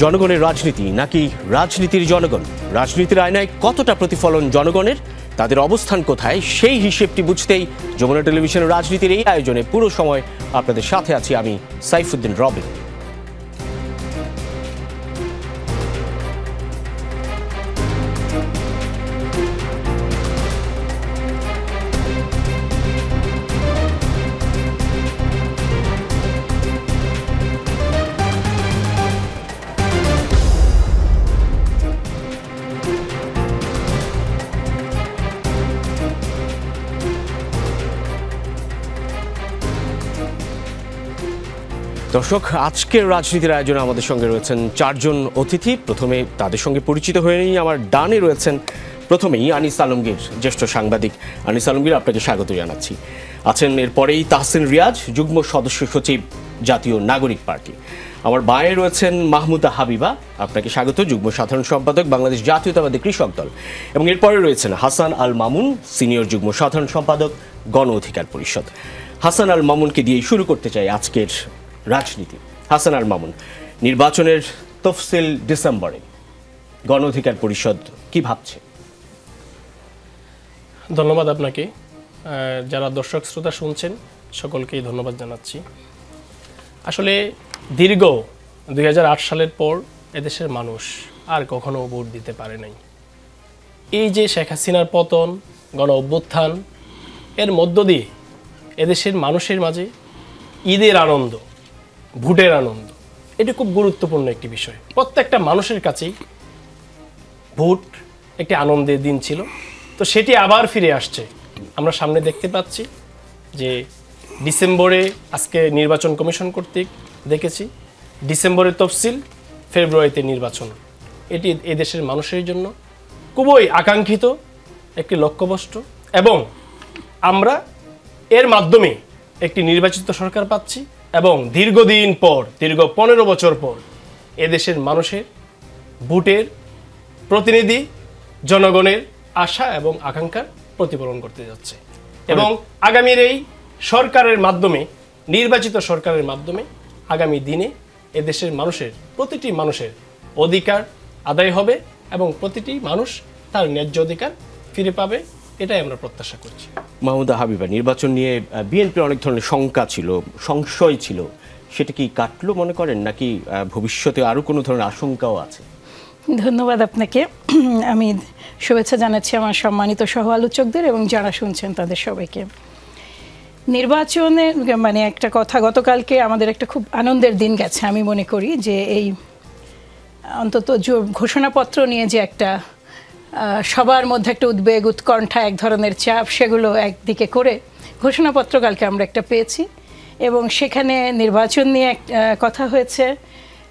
জনগণের রাজনীতি নাকি রাজনীতির জনগণ? রাজনীতির আয়নায় কতটা প্রতিফলন জনগণের, তাদের অবস্থান কোথায়, সেই হিসেবটি বুঝতেই যমুনা টেলিভিশনের রাজনীতির এই আয়োজনে পুরো সময় আপনাদের সাথে আছি আমি সাইফুদ্দিন রবিন। দর্শক, আজকের রাজনীতির আয়োজনে আমাদের সঙ্গে রয়েছেন চারজন অতিথি। প্রথমে তাদের সঙ্গে পরিচিত হয়ে নিই। আমার ডানে রয়েছেন প্রথমেই আনিস আলমগীর, জ্যেষ্ঠ সাংবাদিক। আনিস আলমগীর, আপনাকে স্বাগত জানাচ্ছি। আছেন এরপরেই তাহসিন রিয়াজ, যুগ্ম সদস্য সচিব, জাতীয় নাগরিক পার্টি। আমার বাঁয়ে রয়েছেন মাহমুদা হাবিবা, আপনাকে স্বাগত, যুগ্ম সাধারণ সম্পাদক, বাংলাদেশ জাতীয়তাবাদী কৃষক দল। এবং এরপরে রয়েছেন হাসান আল মামুন, সিনিয়র যুগ্ম সাধারণ সম্পাদক, গণ অধিকার পরিষদ। হাসান আল মামুনকে দিয়েই শুরু করতে চাই আজকের রাজনীতি। হাসান আল মামুন, নির্বাচনের তফসিল ডিসেম্বরে, গণ অধিকার পরিষদ কি ভাবছে? ধন্যবাদ আপনাকে। যারা দর্শক শ্রোতা শুনছেন সকলকেই ধন্যবাদ জানাচ্ছি। আসলে দীর্ঘ 2008 সালের পর এদেশের মানুষ আর কখনো ভোট দিতে পারে নাই। এই যে শেখ হাসিনার পতন, গণ অভ্যুত্থান, এর মধ্য দিয়ে এদেশের মানুষের মাঝে ঈদের আনন্দ, ভোটের আনন্দ, এটি খুব গুরুত্বপূর্ণ একটি বিষয়। প্রত্যেকটা মানুষের কাছেই ভোট একটি আনন্দের দিন ছিল, তো সেটি আবার ফিরে আসছে। আমরা সামনে দেখতে পাচ্ছি যে ডিসেম্বরে আজকে নির্বাচন কমিশন কর্তৃক দেখেছি, ডিসেম্বরের তফসিল, ফেব্রুয়ারিতে নির্বাচন। এটি এদেশের মানুষের জন্য খুবই আকাঙ্ক্ষিত একটি লক্ষ্যবস্তু, এবং আমরা এর মাধ্যমে একটি নির্বাচিত সরকার পাচ্ছি, এবং দীর্ঘদিন পর, দীর্ঘ 15 বছর পর এদেশের মানুষের ভোটের প্রতিনিধি জনগণের আশা এবং আকাঙ্ক্ষার প্রতিফলন করতে যাচ্ছে। এবং আগামীর এই সরকারের মাধ্যমে, নির্বাচিত সরকারের মাধ্যমে আগামী দিনে এদেশের মানুষের, প্রতিটি মানুষের অধিকার আদায় হবে এবং প্রতিটি মানুষ তার ন্যায্য অধিকার ফিরে পাবে, এটাই আমরা প্রত্যাশা করছি। মাহমুদা হাবিবা, নির্বাচন নিয়ে বিএনপির অনেক ধরনের শঙ্কা ছিল, সংশয় ছিল, সেটা কি কাটলো মনে করেন, নাকি ভবিষ্যতে আরও কোনো ধরনের আশঙ্কাও আছে? ধন্যবাদ আপনাকে। আমি শুভেচ্ছা জানাচ্ছি আমার সম্মানিত সহ আলোচকদের এবং যারা শুনছেন তাদের সবাইকে। নির্বাচনের মানে একটা কথা, গতকালকে আমাদের একটা খুব আনন্দের দিন গেছে। আমি মনে করি যে এই অন্তত ঘোষণাপত্র নিয়ে যে একটা সবার মধ্যে একটা উদ্বেগ, উৎকণ্ঠা, এক ধরনের চাপ, সেগুলো একদিকে করে ঘোষণাপত্র কালকে আমরা একটা পেয়েছি, এবং সেখানে নির্বাচন নিয়ে কথা হয়েছে।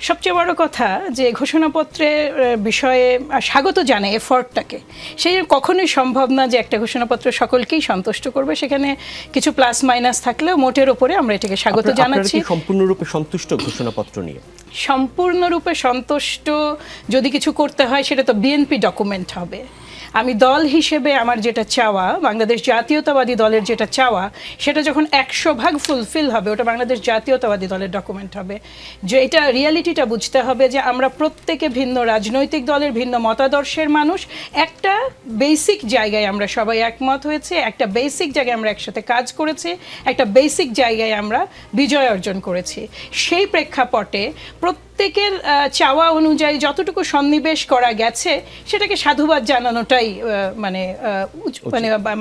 সবচেয়ে বড় কথা যে ঘোষণাপত্রের বিষয়ে স্বাগত জানায় এফর্টটাকে। সেই কখনোই সম্ভব না যে একটা ঘোষণাপত্র সকলকেই সন্তুষ্ট করবে, সেখানে কিছু প্লাস মাইনাস থাকলেও মোটের ওপরে আমরা এটাকে স্বাগত জানাচ্ছি। সম্পূর্ণরূপে সন্তুষ্ট ঘোষণাপত্র নিয়ে? সম্পূর্ণরূপে সন্তুষ্ট যদি কিছু করতে হয় সেটা তো বিএনপি ডকুমেন্ট হবে। আমি দল হিসেবে আমার যেটা চাওয়া, বাংলাদেশ জাতীয়তাবাদী দলের যেটা চাওয়া, সেটা যখন 100% ফুলফিল হবে, ওটা বাংলাদেশ জাতীয়তাবাদী দলের ডকুমেন্ট হবে। যে এটা রিয়ালিটিটা বুঝতে হবে যে আমরা প্রত্যেকে ভিন্ন রাজনৈতিক দলের, ভিন্ন মতাদর্শের মানুষ, একটা বেসিক জায়গায় আমরা সবাই একমত হয়েছে, একটা বেসিক জায়গায় আমরা একসাথে কাজ করেছি, একটা বেসিক জায়গায় আমরা বিজয় অর্জন করেছি। সেই প্রেক্ষাপটে প্রত্যেকের চাওয়া অনুযায়ী যতটুকু সন্নিবেশ করা গেছে সেটাকে সাধুবাদ জানানোটাই মানে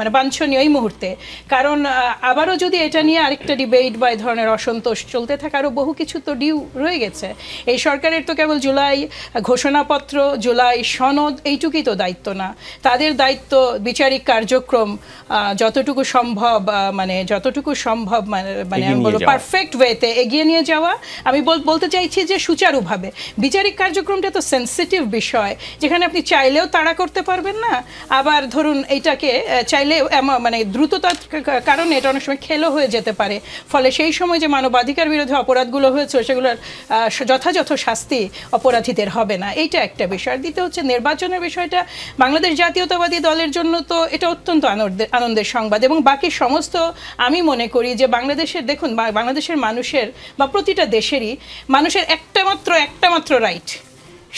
মানে বাঞ্ছনীয় এই মুহূর্তে। কারণ আবারও যদি এটা নিয়ে আরেকটা ডিবেট বা এই ধরনের অসন্তোষ চলতে থাকে, আরও বহু কিছু তো ডিউ রয়ে গেছে। এই সরকারের তো কেবল জুলাই ঘোষণাপত্র, জুলাই সনদ এইটুকুই তো দায়িত্ব না। তাদের দায়িত্ব বিচারিক কার্যক্রম যতটুকু সম্ভব মানে আমি বলবো পারফেক্ট ওয়েতে এগিয়ে নিয়ে যাওয়া। আমি বলতে চাইছি যে সুচারুভাবে। বিচারিক কার্যক্রমটা তো সেন্সিটিভ বিষয়, যেখানে আপনি চাইলেও তাড়া করতে পারবেন না, আবার ধরুন এইটাকে চাইলে মানে দ্রুততার কারণে এটা অনেক সময় খেলো হয়ে যেতে পারে। ফলে সেই সময় যে মানবাধিকার বিরোধী অপরাধগুলো হয়েছে সেগুলোর যথাযথ শাস্তি অপরাধীদের হবে না, এইটা একটা বিষয়। দ্বিতীয় হচ্ছে নির্বাচনের বিষয়টা। বাংলাদেশ জাতীয়তাবাদী দলের জন্য তো এটা অত্যন্ত আনন্দের সংবাদ, এবং বাকি সমস্ত আমি মনে করি যে বাংলাদেশের, দেখুন বাংলাদেশের মানুষের বা প্রতিটা দেশেরই মানুষের একটা মাত্র রাইট,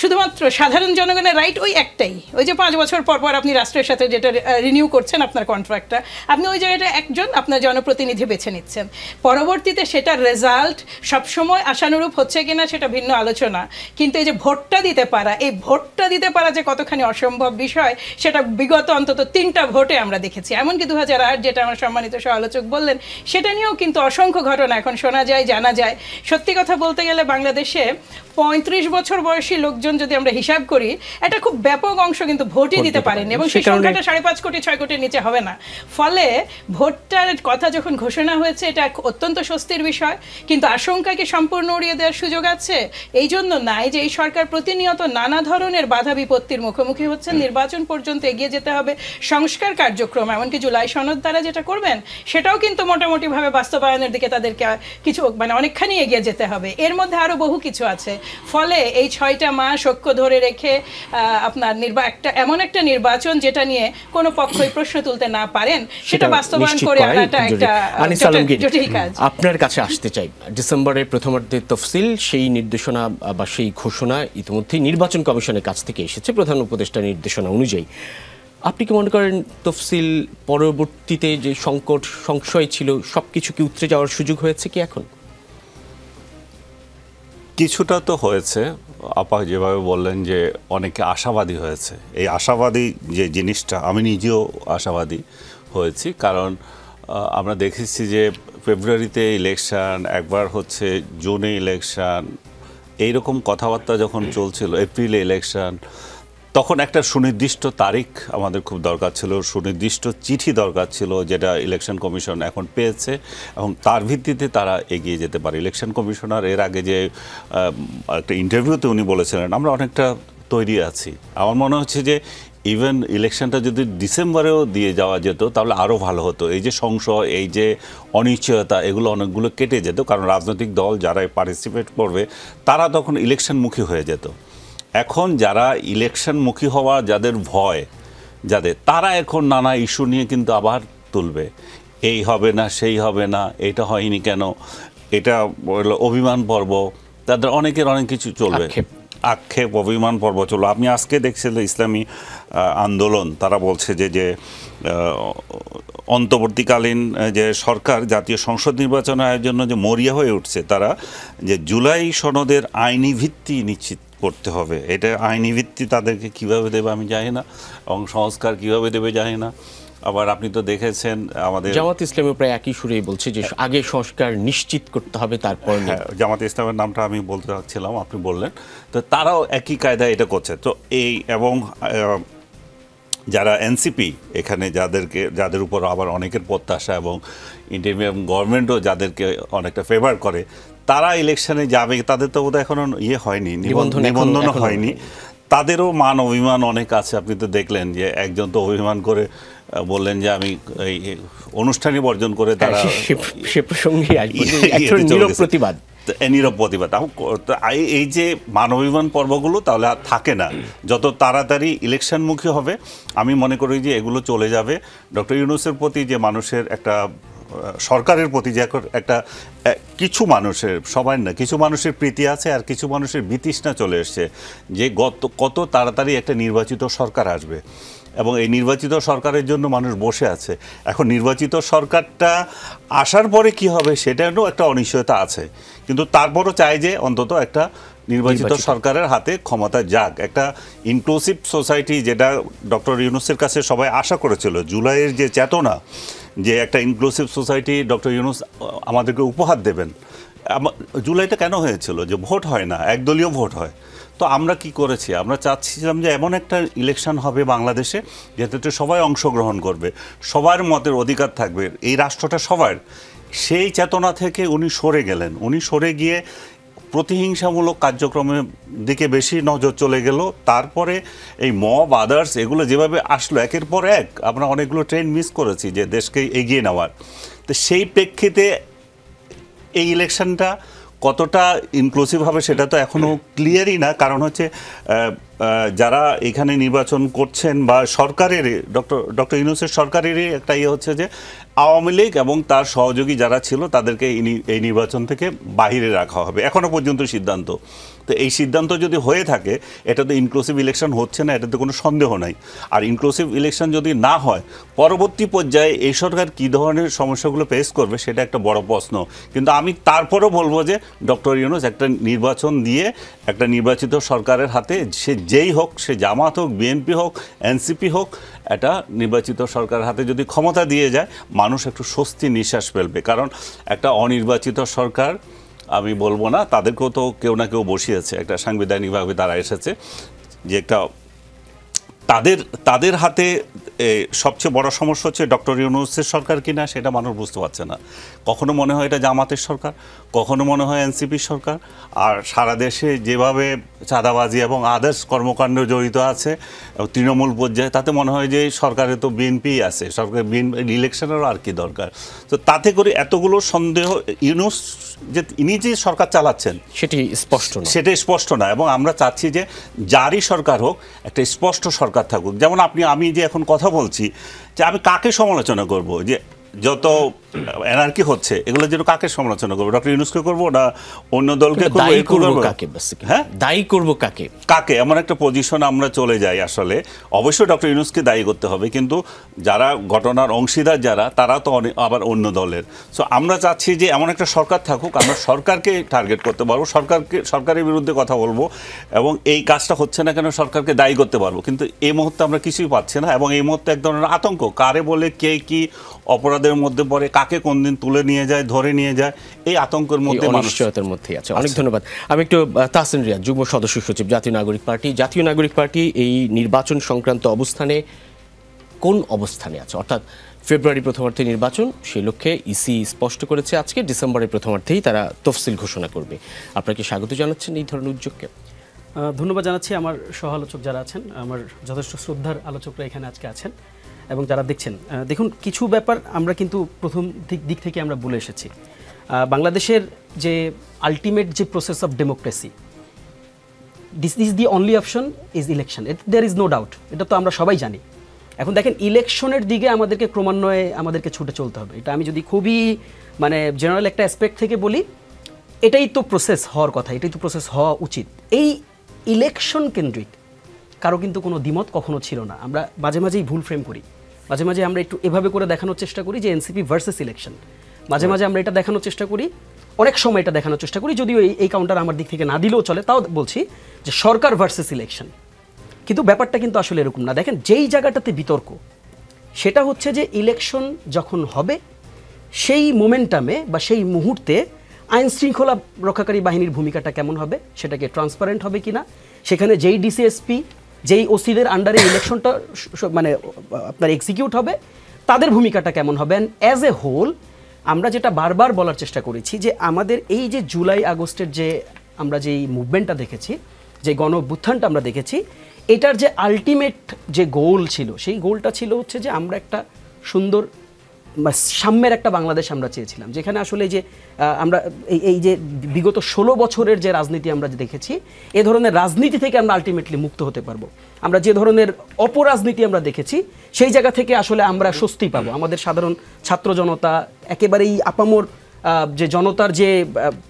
শুধুমাত্র সাধারণ জনগণের রাইট ওই একটাই, ওই যে 5 বছর পর পর আপনি রাষ্ট্রের সাথে যেটা রিনিউ করছেন আপনার কন্ট্রাক্টটা, আপনি ওই জায়গাটা একজন আপনার জনপ্রতিনিধি বেছে নিচ্ছেন। পরবর্তীতে সেটার রেজাল্ট সবসময় আশানুরূপ হচ্ছে কিনা সেটা ভিন্ন আলোচনা, কিন্তু এই যে ভোটটা দিতে পারা, এই ভোটটা দিতে পারা যে কতখানি অসম্ভব বিষয় সেটা বিগত অন্তত 3টা ভোটে আমরা দেখেছি। এমনকি 2008 যেটা আমার সম্মানিত সহ-আলোচক বললেন, সেটা নিয়েও কিন্তু অসংখ্য ঘটনা এখন শোনা যায়, জানা যায়। সত্যি কথা বলতে গেলে বাংলাদেশে 35 বছর বয়সী লোকজন যদি আমরা হিসাব করি, একটা খুব ব্যাপক অংশ কিন্তু ভোটই দিতে পারেন, এবং সেই সংখ্যাটা 5.5 কোটি 6 কোটির নিচে হবে না। ফলে ভোটটার কথা যখন ঘোষণা হয়েছে এটা অত্যন্ত স্বস্তির বিষয়, কিন্তু আশঙ্কাকে সম্পূর্ণ উড়িয়ে দেওয়ার সুযোগ আছে এই জন্য নাই যে এই সরকার প্রতিনিয়ত নানা ধরনের বাধা বিপত্তির মুখোমুখি হচ্ছেন। নির্বাচন পর্যন্ত এগিয়ে যেতে হবে, সংস্কার কার্যক্রম এমনকি জুলাই সনদ দ্বারা যেটা করবেন সেটাও কিন্তু মোটামুটিভাবে বাস্তবায়নের দিকে তাদেরকে কিছু মানে অনেকখানি এগিয়ে যেতে হবে। এর মধ্যে আরও বহু কিছু আছে। ফলে এই 6টা মাস ঐক্য ধরে রেখে আপনার এমন একটা নির্বাচন যেটা নিয়ে কোনো পক্ষই প্রশ্ন তুলতে না পারেন সেটা বাস্তবায়ন করে আনাটা একটা জটিল কাজ। আপনার কাছে আসতে চাই, ডিসেম্বরের প্রথমার্ধের তফসিল, সেই নির্দেশনা বা সেই ঘোষণা ইতিমধ্যেই নির্বাচন কমিশনের কাছ থেকে এসেছে প্রধান উপদেষ্টার নির্দেশনা অনুযায়ী। আপনি কি মনে করেন তফসিল পরবর্তীতে যে সংকট সংশয় ছিল সবকিছু কি উতরে যাওয়ার সুযোগ হয়েছে কি এখন? কিছুটা তো হয়েছে। আপা যেভাবে বললেন যে অনেকে আশাবাদী হয়েছে, এই আশাবাদী যে জিনিসটা আমি নিজেও আশাবাদী হয়েছি, কারণ আমরা দেখেছি যে ফেব্রুয়ারিতে ইলেকশন, একবার হচ্ছে জুনে ইলেকশন, এইরকম কথাবার্তা যখন চলছিল, এপ্রিলে ইলেকশন, তখন একটা সুনির্দিষ্ট তারিখ আমাদের খুব দরকার ছিল, সুনির্দিষ্ট চিঠি দরকার ছিল, যেটা ইলেকশন কমিশন এখন পেয়েছে এবং তার ভিত্তিতে তারা এগিয়ে যেতে পারে। ইলেকশন কমিশনার এর আগে যে একটা ইন্টারভিউতে উনি বলেছিলেন আমরা অনেকটা তৈরি আছি। আমার মনে হচ্ছে যে ইভেন ইলেকশনটা যদি ডিসেম্বরেও দিয়ে যাওয়া যেত তাহলে আরও ভালো হতো। এই যে সংশয়, এই যে অনিশ্চয়তা, এগুলো অনেকগুলো কেটে যেত, কারণ রাজনৈতিক দল যারা পার্টিসিপেট করবে তারা তখন ইলেকশনমুখী হয়ে যেত। এখন যারা ইলেকশনমুখী হওয়া যাদের ভয়, তারা এখন নানা ইস্যু নিয়ে কিন্তু আবার তুলবে, এই হবে না, সেই হবে না, এটা হয়নি কেন, এটা অভিমান পর্ব, তাদের অনেকের অনেক কিছু চলবে, আক্ষেপ অভিমান পর্ব চলবে। আপনি আজকে দেখছিলেন ইসলামী আন্দোলন, তারা বলছে যে অন্তর্বর্তীকালীন যে সরকার জাতীয় সংসদ নির্বাচনের জন্য যে মরিয়া হয়ে উঠছে, তারা যে জুলাই সনদের আইনি ভিত্তি নিশ্চিত করতে হবে, এটা আইনি ভিত্তি তাদেরকে কিভাবে দেবে আমি জানি না, এবং সংস্কার কিভাবে দেবে জানি না। আবার আপনি তো দেখেছেন আমাদের জামাত ইসলামী প্রায় একই সুরেই বলছে যে আগে সংস্কার নিশ্চিত করতে হবে তারপর। জামাত ইসলামের নামটা আমি বলতে চাচ্ছিলাম, আপনি বললেন, তো তারাও একই কায়দায় এটা করছে। তো এই এবং যারা এনসিপি এখানে যাদের উপর আবার অনেকের প্রত্যাশা, এবং ইন্ডিয়ান গভর্নমেন্টও যাদেরকে অনেকটা ফেভার করে, তারা ইলেকশনে যাবে, তাদের তো বোধহয় এখনো হয়নি, নিবন্ধনও হয়নি, তাদেরও মান অভিমান অনেক আছে। আপনি তো দেখলেন যে একজন তো অভিমান করে বললেন যে আমি এই অনুষ্ঠানই বর্জন করে তারা সে প্রসঙ্গে নীরব প্রতিবাদ। এই যে মানবাভিমান পর্বগুলো তাহলে আর থাকে না, যত তাড়াতাড়ি ইলেকশনমুখী হবে আমি মনে করি যে এগুলো চলে যাবে। ডক্টর ইউনূসের প্রতি যে মানুষের একটা, সরকারের প্রতি যে একটা কিছু মানুষের, সবাই না, কিছু মানুষের প্রীতি আছে, আর কিছু মানুষের বিতৃষ্ণা চলে এসছে যে কত তাড়াতাড়ি একটা নির্বাচিত সরকার আসবে, এবং এই নির্বাচিত সরকারের জন্য মানুষ বসে আছে। এখন নির্বাচিত সরকারটা আসার পরে কি হবে সেটারও একটা অনিশ্চয়তা আছে, কিন্তু তারপরও চাই যে অন্তত একটা নির্বাচিত সরকারের হাতে ক্ষমতা যাক, একটা ইনক্লুসিভ সোসাইটি, যেটা ডক্টর ইউনূসের কাছে সবাই আশা করেছিল। জুলাইয়ের যে চেতনা, যে একটা ইনক্লুসিভ সোসাইটি ডক্টর ইউনূস আমাদেরকে উপহার দেবেন। জুলাইটা কেন হয়েছিল? যে ভোট হয় না, একদলীয় ভোট হয়। তো আমরা কি করেছি? আমরা চাচ্ছিলাম যে এমন একটা ইলেকশন হবে বাংলাদেশে যেটাতে সবাই অংশগ্রহণ করবে, সবার মতের অধিকার থাকবে, এই রাষ্ট্রটা সবার। সেই চেতনা থেকে উনি সরে গেলেন। উনি সরে গিয়ে প্রতিহিংসামূলক কার্যক্রমের দিকে বেশি নজর চলে গেল। তারপরে এই মব আদার্স এগুলো যেভাবে আসলো একের পর এক, আমরা অনেকগুলো ট্রেন মিস করেছি যে দেশকে এগিয়ে নেওয়ার। তো সেই প্রেক্ষিতে এই ইলেকশনটা কতটা ইনক্লুসিভ হবে সেটা তো এখনও ক্লিয়ারই না, কারণ হচ্ছে যারা এখানে নির্বাচন করছেন বা সরকারের ডক্টর ইউনূসের সরকারেরই একটা হচ্ছে যে আওয়ামী লীগ এবং তার সহযোগী যারা ছিল তাদেরকে এই নির্বাচন থেকে বাহিরে রাখা হবে, এখনো পর্যন্ত সিদ্ধান্ত। তো এই সিদ্ধান্ত যদি হয়ে থাকে, এটা তো ইনক্লুসিভ ইলেকশন হচ্ছে না, এটাতে কোনো সন্দেহ নাই। আর ইনক্লুসিভ ইলেকশন যদি না হয়, পরবর্তী পর্যায়ে এই সরকার কী ধরনের সমস্যাগুলো ফেস করবে সেটা একটা বড় প্রশ্ন। কিন্তু আমি তারপরও বলবো যে ডক্টর ইউনূস একটা নির্বাচন দিয়ে একটা নির্বাচিত সরকারের হাতে, সে যেই হোক, সে জামাত হোক, বিএনপি হোক, এনসিপি হোক, এটা নির্বাচিত সরকারের হাতে যদি ক্ষমতা দিয়ে যায়, মানুষ একটু স্বস্তি নিঃশ্বাস ফেলবে। কারণ একটা অনির্বাচিত সরকার, আমি বলবো না, তাদেরকেও তো কেউ না কেউ বসিয়েছে, একটা সাংবিধানিকভাবে তারা এসেছে, যে একটা তাদের হাতে সবচেয়ে বড় সমস্যা হচ্ছে ডক্টর ইউনূসের সরকার কিনা, সেটা মানুষ বুঝতে পারছে না। কখনো মনে হয় এটা জামাতের সরকার, কখনো মনে হয় এনসিপির সরকার। আর সারা দেশে যেভাবে চাঁদাবাজি এবং আদার্স কর্মকাণ্ড জড়িত আছে তৃণমূল পর্যায়ে, তাতে মনে হয় যে সরকারে তো বিএনপিই আছে, সরকার ইলেকশনেরও আর কি দরকার। তো তাতে করে এতগুলো সন্দেহ, ইউনূস যে ইনি যে সরকার চালাচ্ছেন সেটাই স্পষ্ট না। এবং আমরা চাচ্ছি যে যারই সরকার হোক, একটা স্পষ্ট সরকার থাকুক। যেমন আমি যে এখন কথা বলছি, যে আমি কাকে সমালোচনা করব, যে যত এনার্কি হচ্ছে এগুলো যেন কাকে সমালোচনা করবো, ডক্টর ইউনূসকে করবো না অন্য দলকে করবো? হ্যাঁ, দায়ী করবো কাকে? এমন একটা পজিশন আমরা চলে যাই। আসলে অবশ্যই ডক্টর ইউনূসকে দায়ী করতে হবে, কিন্তু যারা ঘটনার অংশীদার যারা, তারা তো আবার অন্য দলের। সো আমরা চাচ্ছি যে এমন একটা সরকার থাকুক, আমরা সরকারকে টার্গেট করতে পারবো, সরকারের বিরুদ্ধে কথা বলবো, এবং এই কাজটা হচ্ছে না কেন সরকারকে দায়ী করতে পারবো। কিন্তু এই মুহূর্তে আমরা কিছুই পাচ্ছি না, এবং এই মুহূর্তে এক ধরনের আতঙ্ক, কারে বলে কে কি অপরাধের মধ্যে পড়ে, কাকে কোন দিন তুলে নিয়ে যায়, ধরে নিয়ে যায়, এই আতঙ্কের মধ্যে, অনিশ্চয়তার মধ্যেই আছে। অনেক ধন্যবাদ। আমি একটু তাহসিন রিয়াদ, যুগ্ম সদস্য সচিব, জাতীয় নাগরিক পার্টি এই নির্বাচন সংক্রান্ত অবস্থানে কোন অবস্থানে আছে? অর্থাৎ ফেব্রুয়ারি প্রথমার্ধে নির্বাচন, সেই লক্ষ্যে ইসি স্পষ্ট করেছে আজকে ডিসেম্বরের প্রথমার্ধেই তারা তফসিল ঘোষণা করবে। আপনাকে স্বাগত জানাচ্ছেন এই ধরনের উদ্যোগকে? ধন্যবাদ জানাচ্ছি আমার সহ আলোচক যারা আছেন, আমার যথেষ্ট শ্রদ্ধার আলোচকরা এখানে আজকে আছেন এবং যারা দেখছেন। দেখুন, কিছু ব্যাপার আমরা কিন্তু প্রথম দিক থেকে আমরা বলে এসেছি। বাংলাদেশের যে আলটিমেট যে process of democracy, this is the only option is election, there is no doubt, এটা তো আমরা সবাই জানি। এখন দেখেন, ইলেকশনের দিকে আমাদেরকে ক্রমান্বয়ে আমাদেরকে ছুটে চলতে হবে। এটা আমি যদি খুবই জেনারেল একটা অ্যাসপেক্ট থেকে বলি, এটাই তো প্রসেস হওয়ার কথা, এটাই তো প্রসেস হওয়া উচিত। এই ইলেকশন কেন্দ্রিক কারো কিন্তু কোনো দ্বিমত কখনো ছিল না। আমরা মাঝে মাঝেই ভুল ফ্রেম করি, মাঝে মাঝে আমরা একটু এভাবে করে দেখানোর চেষ্টা করি যে এনসিপি ভার্সেস ইলেকশন, মাঝে মাঝে আমরা এটা দেখানোর চেষ্টা করি, অনেক সময় এটা দেখানোর চেষ্টা করি, যদিও এই কাউন্টার আমার দিক থেকে না দিলেও চলে, তাও বলছি যে সরকার ভার্সেস ইলেকশন। কিন্তু ব্যাপারটা কিন্তু আসলে এরকম না। দেখেন, যেই জায়গাটাতে বিতর্ক, সেটা হচ্ছে যে ইলেকশন যখন হবে, সেই মোমেন্টামে বা সেই মুহূর্তে আইন শৃঙ্খলা রক্ষাকারী বাহিনীর ভূমিকাটা কেমন হবে, সেটাকে ট্রান্সপারেন্ট হবে কিনা, সেখানে যেই ডিসিএসপি, যেই ওসিদের আন্ডারে ইলেকশনটা আপনার এক্সিকিউট হবে, তাদের ভূমিকাটা কেমন হবে। অ্যান্ড অ্যাজ এ হোল আমরা যেটা বারবার বলার চেষ্টা করেছি, যে আমাদের এই যে জুলাই আগস্টের যে আমরা যেই মুভমেন্টটা দেখেছি, যে গণ অভ্যুত্থানটা আমরা দেখেছি, এটার যে আলটিমেট যে গোল ছিল, সেই গোলটা ছিল হচ্ছে যে আমরা একটা সুন্দর সাম্যের একটা বাংলাদেশ আমরা চেয়েছিলাম, যেখানে আসলে যে আমরা এই যে বিগত 16 বছরের যে রাজনীতি আমরা দেখেছি, এ ধরনের রাজনীতি থেকে আমরা আলটিমেটলি মুক্ত হতে পারবো। আমরা যে ধরনের অপরাজনীতি আমরা দেখেছি, সেই জায়গা থেকে আসলে আমরা স্বস্তি পাবো। আমাদের সাধারণ ছাত্র জনতা, একেবারেই আপামর যে জনতার যে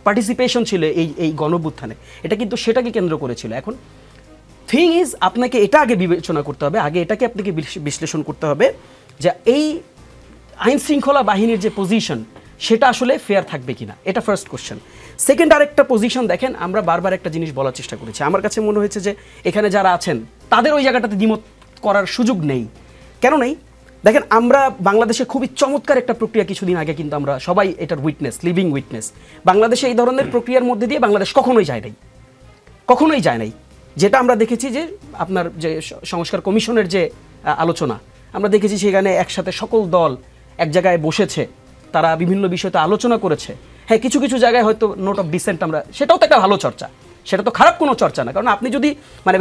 পার্টিসিপেশন ছিল এই গণঅভ্যুত্থানে, এটা কিন্তু সেটাকে কেন্দ্র করেছিল। এখন থিং ইজ, আপনাকে এটা আগে বিবেচনা করতে হবে, আগে এটাকে আপনাকে বিশ্লেষণ করতে হবে যে এই আইন শৃঙ্খলা বাহিনীর যে পজিশন, সেটা আসলে ফেয়ার থাকবে কিনা, এটা ফার্স্ট কোশ্চেন। সেকেন্ড আরেকটা পজিশন দেখেন, আমরা বারবার একটা জিনিস বলার চেষ্টা করেছি, আমার কাছে মনে হয়েছে যে এখানে যারা আছেন তাদের ওই জায়গাটাতে দ্বিমত করার সুযোগ নেই। কেন নেই? দেখেন, আমরা বাংলাদেশে খুবই চমৎকার একটা প্রক্রিয়া কিছুদিন আগে কিন্তু আমরা সবাই এটার উইটনেস, লিভিং উইটনেস। বাংলাদেশে এই ধরনের প্রক্রিয়ার মধ্যে দিয়ে বাংলাদেশ কখনোই যায় নাই। যেটা আমরা দেখেছি যে আপনার যে সংস্কার কমিশনের যে আলোচনা, আমরা দেখেছি সেখানে একসাথে সকল দল এক জায়গায় বসেছে, তারা বিভিন্ন বিষয়তে আলোচনা করেছে। হ্যাঁ, কিছু কিছু জায়গায় হয়তো নোট অফ ডিসেন্ট, আমরা সেটাও তো একটা ভালো চর্চা, সেটা তো খারাপ কোনো চর্চা না। কারণ আপনি যদি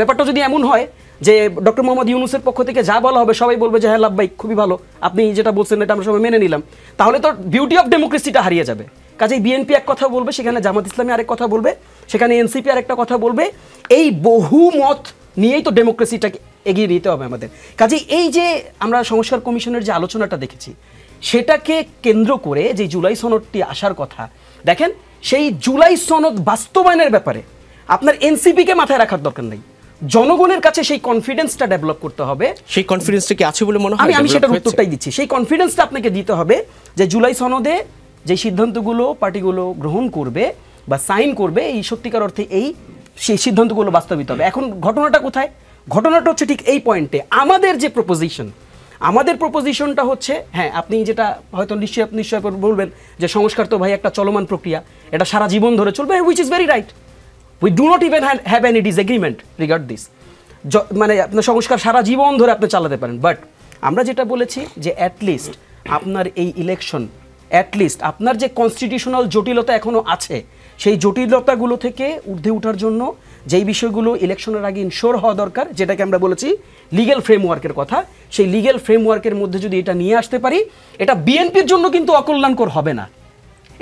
ব্যাপারটা যদি এমন হয় যে ডক্টর মোহাম্মদ ইউনূসের পক্ষ থেকে যা বলা হবে সবাই বলবে যে হ্যাঁ লাভ ভাই, খুবই ভালো, আপনি যেটা বলছেন এটা আমরা সবাই মেনে নিলাম, তাহলে তো বিউটি অফ ডেমোক্রেসিটা হারিয়ে যাবে। কাজেই বিএনপি এক কথা বলবে, সেখানে জামাত ইসলামী আরেক কথা বলবে, সেখানে এনসিপি আরেকটা কথা বলবে। এই বহুমত নিয়েই তো ডেমোক্রেসিটাকে এগিয়ে নিতে হবে আমাদের। কাজেই এই যে আমরা সংস্কার কমিশনের যে আলোচনাটা দেখেছি, সেটাকে কেন্দ্র করে যে জুলাই সনদটি আসার কথা, দেখেন সেই জুলাই সনদ বাস্তবায়নের ব্যাপারে আপনার এনসিপিকে মাথায় রাখার দরকার নেই, জনগণের কাছে সেই কনফিডেন্সটা ডেভেলপ করতে হবে। সেই কনফিডেন্সটা কি আছে বলে মনে হয়? আমি সেটার উত্তরটাই দিচ্ছি। সেই কনফিডেন্সটা আপনাকে দিতে হবে যে জুলাই সনদে যে সিদ্ধান্তগুলো পার্টিগুলো গ্রহণ করবে বা সাইন করবে, এই সত্যিকার অর্থে সেই সিদ্ধান্তগুলো বাস্তবিত হবে। এখন ঘটনাটা কোথায়? ঘটনাটা হচ্ছে ঠিক এই পয়েন্টে। আমাদের প্রপোজিশনটা হচ্ছে, হ্যাঁ আপনি যেটা হয়তো নিশ্চয় বলবেন যে সংস্কার তো ভাই একটা চলমান প্রক্রিয়া, এটা সারা জীবন ধরে চলবে, which is very right. We do not even have any disagreement regard this. মানে আপনার সংস্কার সারা জীবন ধরে আপনি চালাতে পারেন, বাট আমরা যেটা বলেছি যে অ্যাটলিস্ট আপনার এই ইলেকশন, অ্যাটলিস্ট আপনার যে কনস্টিটিউশনাল জটিলতা এখনও আছে, সেই জটিলতাগুলো থেকে ঊর্ধ্বে ওঠার জন্য যেই বিষয়গুলো ইলেকশনের আগে ইনশোর হওয়া দরকার, যেটাকে আমরা বলেছি লিগ্যাল ফ্রেমওয়ার্কের কথা, সেই লিগ্যাল ফ্রেমওয়ার্কের মধ্যে যদি এটা নিয়ে আসতে পারি, এটা বিএনপির জন্য কিন্তু অকল্যাণকর হবে না,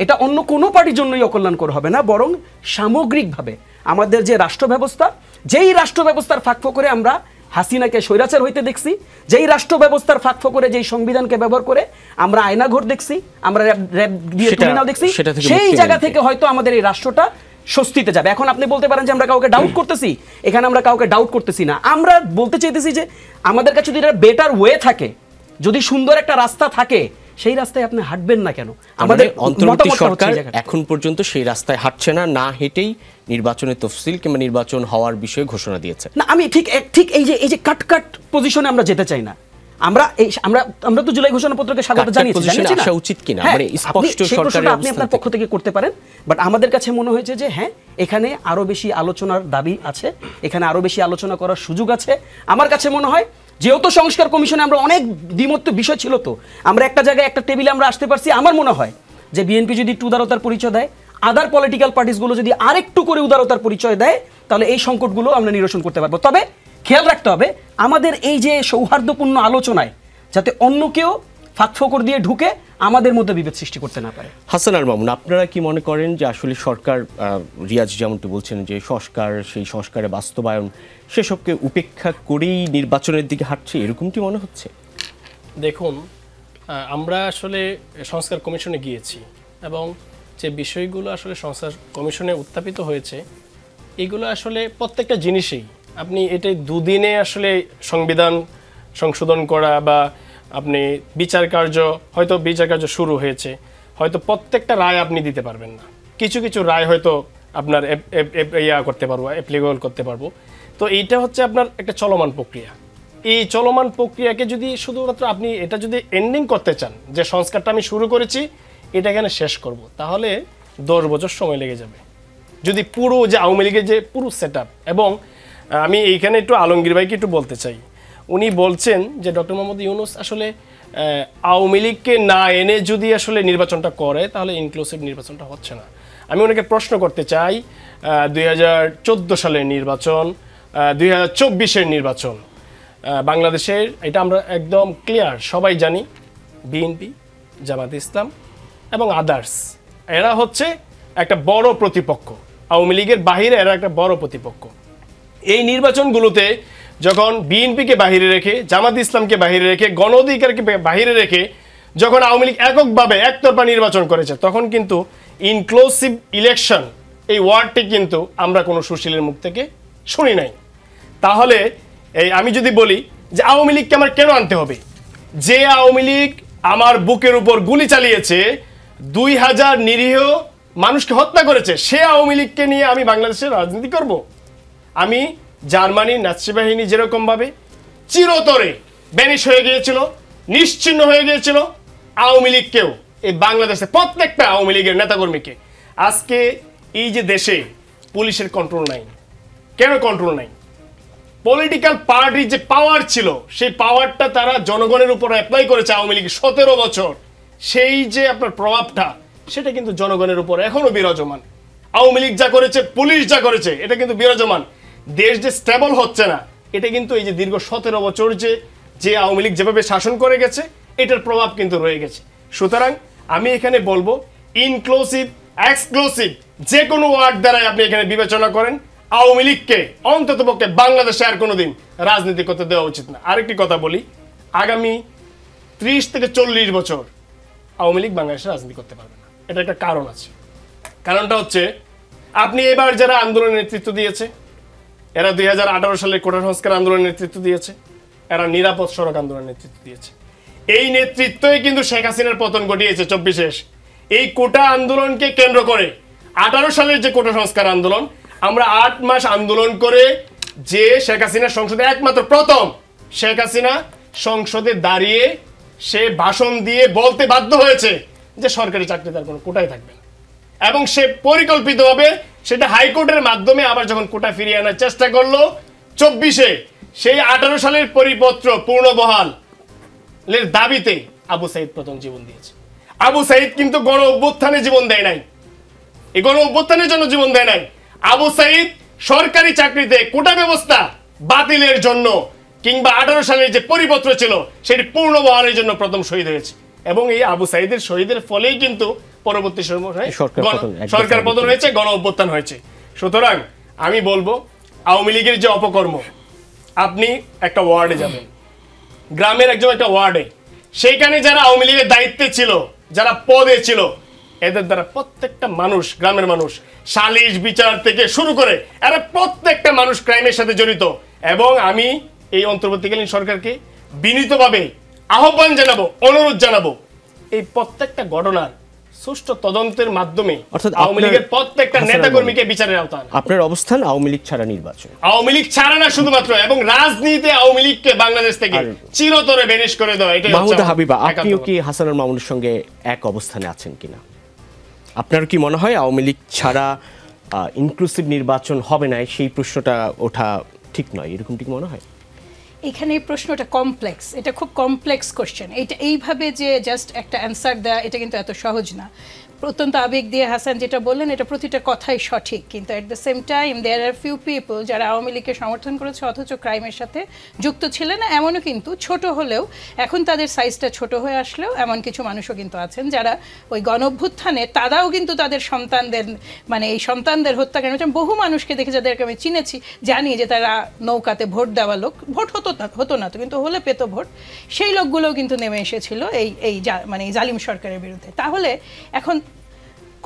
এটা অন্য কোনো পার্টির জন্যই অকল্যাণকর হবে না, বরং সামগ্রিকভাবে আমাদের যে রাষ্ট্র ব্যবস্থা, যেই রাষ্ট্র ব্যবস্থার ফাঁক করে আমরা হাসিনাকে স্বৈরাচার হইতে দেখছি, যেই রাষ্ট্র ব্যবস্থার ফাঁক করে যেই সংবিধানকে ব্যবহার করে আমরা আয়নাঘর দেখছি, আমরা র্যাব দিয়ে তুলে নাও দেখছি, সেই জায়গা থেকে হয়তো আমাদের এই রাষ্ট্রটা স্বস্তিতে যাবে। এখন আপনি বলতে পারেন যে আমরা কাউকে ডাউট করতেছি, এখানে আমরা কাউকে ডাউট করতেছি না, আমরা বলতে চাইতেছি যে আমাদের কাছে যদি একটা বেটার ওয়ে থাকে, যদি সুন্দর একটা রাস্তা থাকে, সেই রাস্তায় আপনি হাঁটবেন না কেন? আমাদের অন্তর্বর্তী সরকার এখন পর্যন্ত সেই রাস্তায় হাঁটছে না, না হেঁটেই নির্বাচনের তফসিল কিংবা নির্বাচন হওয়ার বিষয়ে ঘোষণা দিয়েছে। না, আমি ঠিক এই যে কাট পজিশনে আমরা যেতে চাই না। আমরা তো জুলাই ঘোষণাপত্রকে স্বাগত জানিয়েছি, আসা উচিত কিনা মানে স্পষ্ট সরকারের আপনি আপনার পক্ষ থেকে করতে পারেন, বাট আমাদের কাছে মনে হয়েছে যে হ্যাঁ, এখানে আরো বেশি আলোচনার দাবি আছে, এখানে আরো বেশি আলোচনা করার সুযোগ আছে। আমার কাছে মনে হয় যেহেতু সংস্কার কমিশনে আমরা অনেক দ্বিমত বিষয় ছিল, তো আমরা একটা জায়গায় একটা টেবিলে আমরা আসতে পারছি। আমার মনে হয় যে বিএনপি যদি একটু উদারতার পরিচয় দেয়, আদার পলিটিক্যাল পার্টিসগুলো যদি আরেকটু করে উদারতার পরিচয় দেয়, তাহলে এই সংকটগুলো আমরা নিরসন করতে পারবো। তবে খেয়াল রাখতে হবে আমাদের এই যে সৌহার্দ্যপূর্ণ আলোচনায় যাতে অন্য কেউ ফাঁকফোকর দিয়ে ঢুকে আমাদের মধ্যে বিভেদ সৃষ্টি করতে না পারে। হাসান আল মামুন, আপনারা কি মনে করেন যে আসলে সরকার, রিয়াজ যেমনটি বলছেন যে সংস্কার, সেই সংস্কারের বাস্তবায়ন সেসবকে উপেক্ষা করেই নির্বাচনের দিকে হাঁটছে, এরকমটি মনে হচ্ছে? দেখুন, আমরা আসলে সংস্কার কমিশনে গিয়েছি এবং যে বিষয়গুলো আসলে সংস্কার কমিশনে উত্থাপিত হয়েছে, এগুলো আসলে প্রত্যেকটা জিনিসেই আপনি এটাই দুদিনে আসলে সংবিধান সংশোধন করা বা আপনি বিচার কার্য শুরু হয়েছে, হয়তো প্রত্যেকটা রায় আপনি দিতে পারবেন না, কিছু কিছু রায় হয়তো আপনার করতে পারবো, অ্যাপ্লিকেবল করতে পারবো। তো এইটা হচ্ছে আপনার একটা চলমান প্রক্রিয়া। এই চলমান প্রক্রিয়াকে যদি শুধুমাত্র আপনি এটা যদি এন্ডিং করতে চান, যে সংস্কারটা আমি শুরু করেছি এটা এখানে শেষ করব, তাহলে 10 বছর সময় লেগে যাবে। যদি পুরো যে আওয়ামী লীগের যে পুরো সেট আপ, এবং আমি এইখানে একটু আলমগীর ভাইকে একটু বলতে চাই, উনি বলছেন যে ডক্টর মোহাম্মদ ইউনূস আসলে আওয়ামী লীগকে না এনে যদি আসলে নির্বাচনটা করে, তাহলে ইনক্লুসিভ নির্বাচনটা হচ্ছে না। আমি ওনাকে প্রশ্ন করতে চাই, 2014 সালের নির্বাচন, 2024-এর নির্বাচন বাংলাদেশের, এটা আমরা একদম ক্লিয়ার সবাই জানি, বিএনপি, জামাত ইসলাম এবং আদার্স, এরা হচ্ছে একটা বড় প্রতিপক্ষ, আওয়ামী লীগের বাহিরে এরা একটা বড় প্রতিপক্ষ। এই নির্বাচনগুলোতে যখন বিএনপিকে বাহিরে রেখে, জামাত ইসলামকে বাহিরে রেখে, গণ অধিকারকে বাহিরে রেখে যখন আওয়ামী লীগ এককভাবে একতরফা নির্বাচন করেছে, তখন কিন্তু ইনক্লুসিভ ইলেকশন এই ওয়ার্ডটি কিন্তু আমরা কোনো সুশীলের মুখ থেকে শুনি নাই। তাহলে আমি যদি বলি যে আওয়ামী লীগকে আমার কেন আনতে হবে, যে আওয়ামী লীগ আমার বুকের উপর গুলি চালিয়েছে, 2000 নিরীহ মানুষকে হত্যা করেছে, সে আওয়ামী লীগকে নিয়ে আমি বাংলাদেশের রাজনীতি করব? আমি জার্মানির নাৎসি বাহিনী যেরকমভাবে চিরতরে ব্যানিশ হয়ে গিয়েছিল, নিশ্চিহ্ন হয়ে গিয়েছিল, আওয়ামী লীগকেও এই বাংলাদেশে প্রত্যেকটা আওয়ামী লীগের নেতাকর্মীকে আজকে এই যে দেশে পুলিশের কন্ট্রোল নাই, কেন কন্ট্রোল নাই? পলিটিক্যাল পার্টির যে পাওয়ার ছিল, সেই পাওয়ারটা তারা জনগণের উপর অ্যাপ্লাই করেছে আওয়ামী লীগ 17 বছর, সেই যে আপনার প্রভাবটা সেটা কিন্তু জনগণের উপর এখনো বিরাজমান। আওয়ামী লীগ যা করেছে, পুলিশ যা করেছে, এটা কিন্তু বিরাজমান। দেশ যে স্টেবল হচ্ছে না, এটা কিন্তু এই যে দীর্ঘ 17 বছর যে আওয়ামী লীগ যেভাবে শাসন করে গেছে, এটার প্রভাব কিন্তু রয়ে গেছে। সুতরাং আমি এখানে বলবো ইনক্লুসিভ, এক্সক্লুসিভ যে কোনো ওয়ার্ড দ্বারাই আপনি এখানে বিবেচনা করেন, আওয়ামী লীগকে অন্ততপক্ষে বাংলাদেশে আর কোনোদিন রাজনীতি করতে দেওয়া উচিত না। আরেকটি কথা বলি, আগামী 30 থেকে 40 বছর আওয়ামী লীগ বাংলাদেশে রাজনীতি করতে পারবে না। এটা একটা কারণ আছে। কারণটা হচ্ছে, আপনি এবার যারা আন্দোলনের নেতৃত্ব দিয়েছে, এরা 2018 সালের কোটা সংস্কার আন্দোলনের নেতৃত্ব দিয়েছে, এরা নিরাপদ সড়ক আন্দোলনের নেতৃত্ব দিয়েছে। এই নেতৃত্বই কিন্তু শেখ হাসিনার পতন ঘটিয়েছে 24-এ। এই কোটা আন্দোলনকে কেন্দ্র করে 18 সালের যে কোটা সংস্কার আন্দোলন, আমরা 8 মাস আন্দোলন করে যে শেখ হাসিনা সংসদে একমাত্র প্রথম শেখ হাসিনা সংসদে দাঁড়িয়ে সে ভাষণ দিয়ে বলতে বাধ্য হয়েছে যে সরকারি চাকরি তার কোনো কোটাই থাকবে না, এবং সে পরিকল্পিতভাবে সেটা হাইকোর্টের মাধ্যমে আবার যখন কোটা ফিরিয়ে আনার চেষ্টা করলো 24-এ, সেই 18 সালের পরিপত্র পূর্ণবহালের দাবিতে আবু সাইদ প্রথম জীবন দিয়েছে। আবু সাইদ কিন্তু গণ অভ্যুত্থানে জীবন দেয় নাই, এই গণ অভ্যুত্থানের জন্য জীবন দেয় নাই। আবু সাইদ সরকারি চাকরিতে কোটা ব্যবস্থা বাতিলের জন্য কিংবা 18 সালের যে পরিপত্র ছিল সেটি পূর্ণবহালের জন্য প্রথম শহীদ হয়েছে, এবং এই আবু সাইদের শহীদের ফলেই কিন্তু পরবর্তী সময়ে সরকার পতন হয়েছে, গণ অভ্যুত্থান হয়েছে। সুতরাং আমি বলবো, আওয়ামী লীগের যে অপকর্ম, আপনি একটা ওয়ার্ডে যাবেন, গ্রামের একজন একটা ওয়ার্ডে, সেইখানে যারা আওয়ামী লীগের দায়িত্বে ছিল, যারা পদে ছিল, এদের দ্বারা প্রত্যেকটা মানুষ, গ্রামের মানুষ, সালিশ বিচার থেকে শুরু করে এরা প্রত্যেকটা মানুষ ক্রাইমের সাথে জড়িত। এবং আমি এই অন্তর্বর্তীকালীন সরকারকে বিনীতভাবে আহ্বান জানাবো, অনুরোধ জানাবো, এই প্রত্যেকটা ঘটনার সুষ্ঠু তদন্তের মাধ্যমে আওয়ামী লীগের প্রত্যেকটা নেতাকর্মীকে বিচারের আওতায়। আপনার অবস্থান আওয়ামী লীগ ছাড়া নির্বাচন, আওয়ামী লীগ ছাড়া না শুধুমাত্র, এবং রাজনীতিতে আওয়ামী লীগকে বাংলাদেশ থেকে চিরতরে বেনিশ করে দেওয়া। এটাই মাহমুদা হাবিবা, আপনিও কি হাসানুল মামুনের সঙ্গে এক অবস্থানে আছেন কিনা? আপনার কি মনে হয় আওয়ামী লীগ ছাড়া ইনক্লুসিভ নির্বাচন হবে না, সেই প্রশ্নটা ওঠা ঠিক নয়, এরকমটি কি মনে হয়? এখানে এই প্রশ্নটা কমপ্লেক্স, এটা খুব কমপ্লেক্স কোশ্চেন। এটা এইভাবে যে জাস্ট একটা অ্যান্সার দেওয়া, এটা কিন্তু এত সহজ না। অত্যন্ত আবেগ দিয়ে হাসান যেটা বললেন, এটা প্রতিটা কথাই সঠিক, কিন্তু at the same time there are few people যারা আওয়ামী লীগকে সমর্থন করেছে অথচ ক্রাইমের সাথে যুক্ত ছিলেন না, এমনও কিন্তু ছোট হলেও, এখন তাদের সাইজটা ছোট হয়ে আসলেও এমন কিছু মানুষও কিন্তু আছেন যারা ওই গণঅভ্যুত্থানে তারাও কিন্তু তাদের সন্তানদের, মানে এই সন্তানদের হত্যা করেন। বহু মানুষকে দেখে যাদেরকে আমি চিনেছি, জানি যে তারা নৌকাতে ভোট দেওয়া লোক, ভোট হতো না তো কিন্তু হলে পেতো ভোট, সেই লোকগুলোও কিন্তু নেমে এসেছিল এই মানে এই জালিম সরকারের বিরুদ্ধে। তাহলে এখন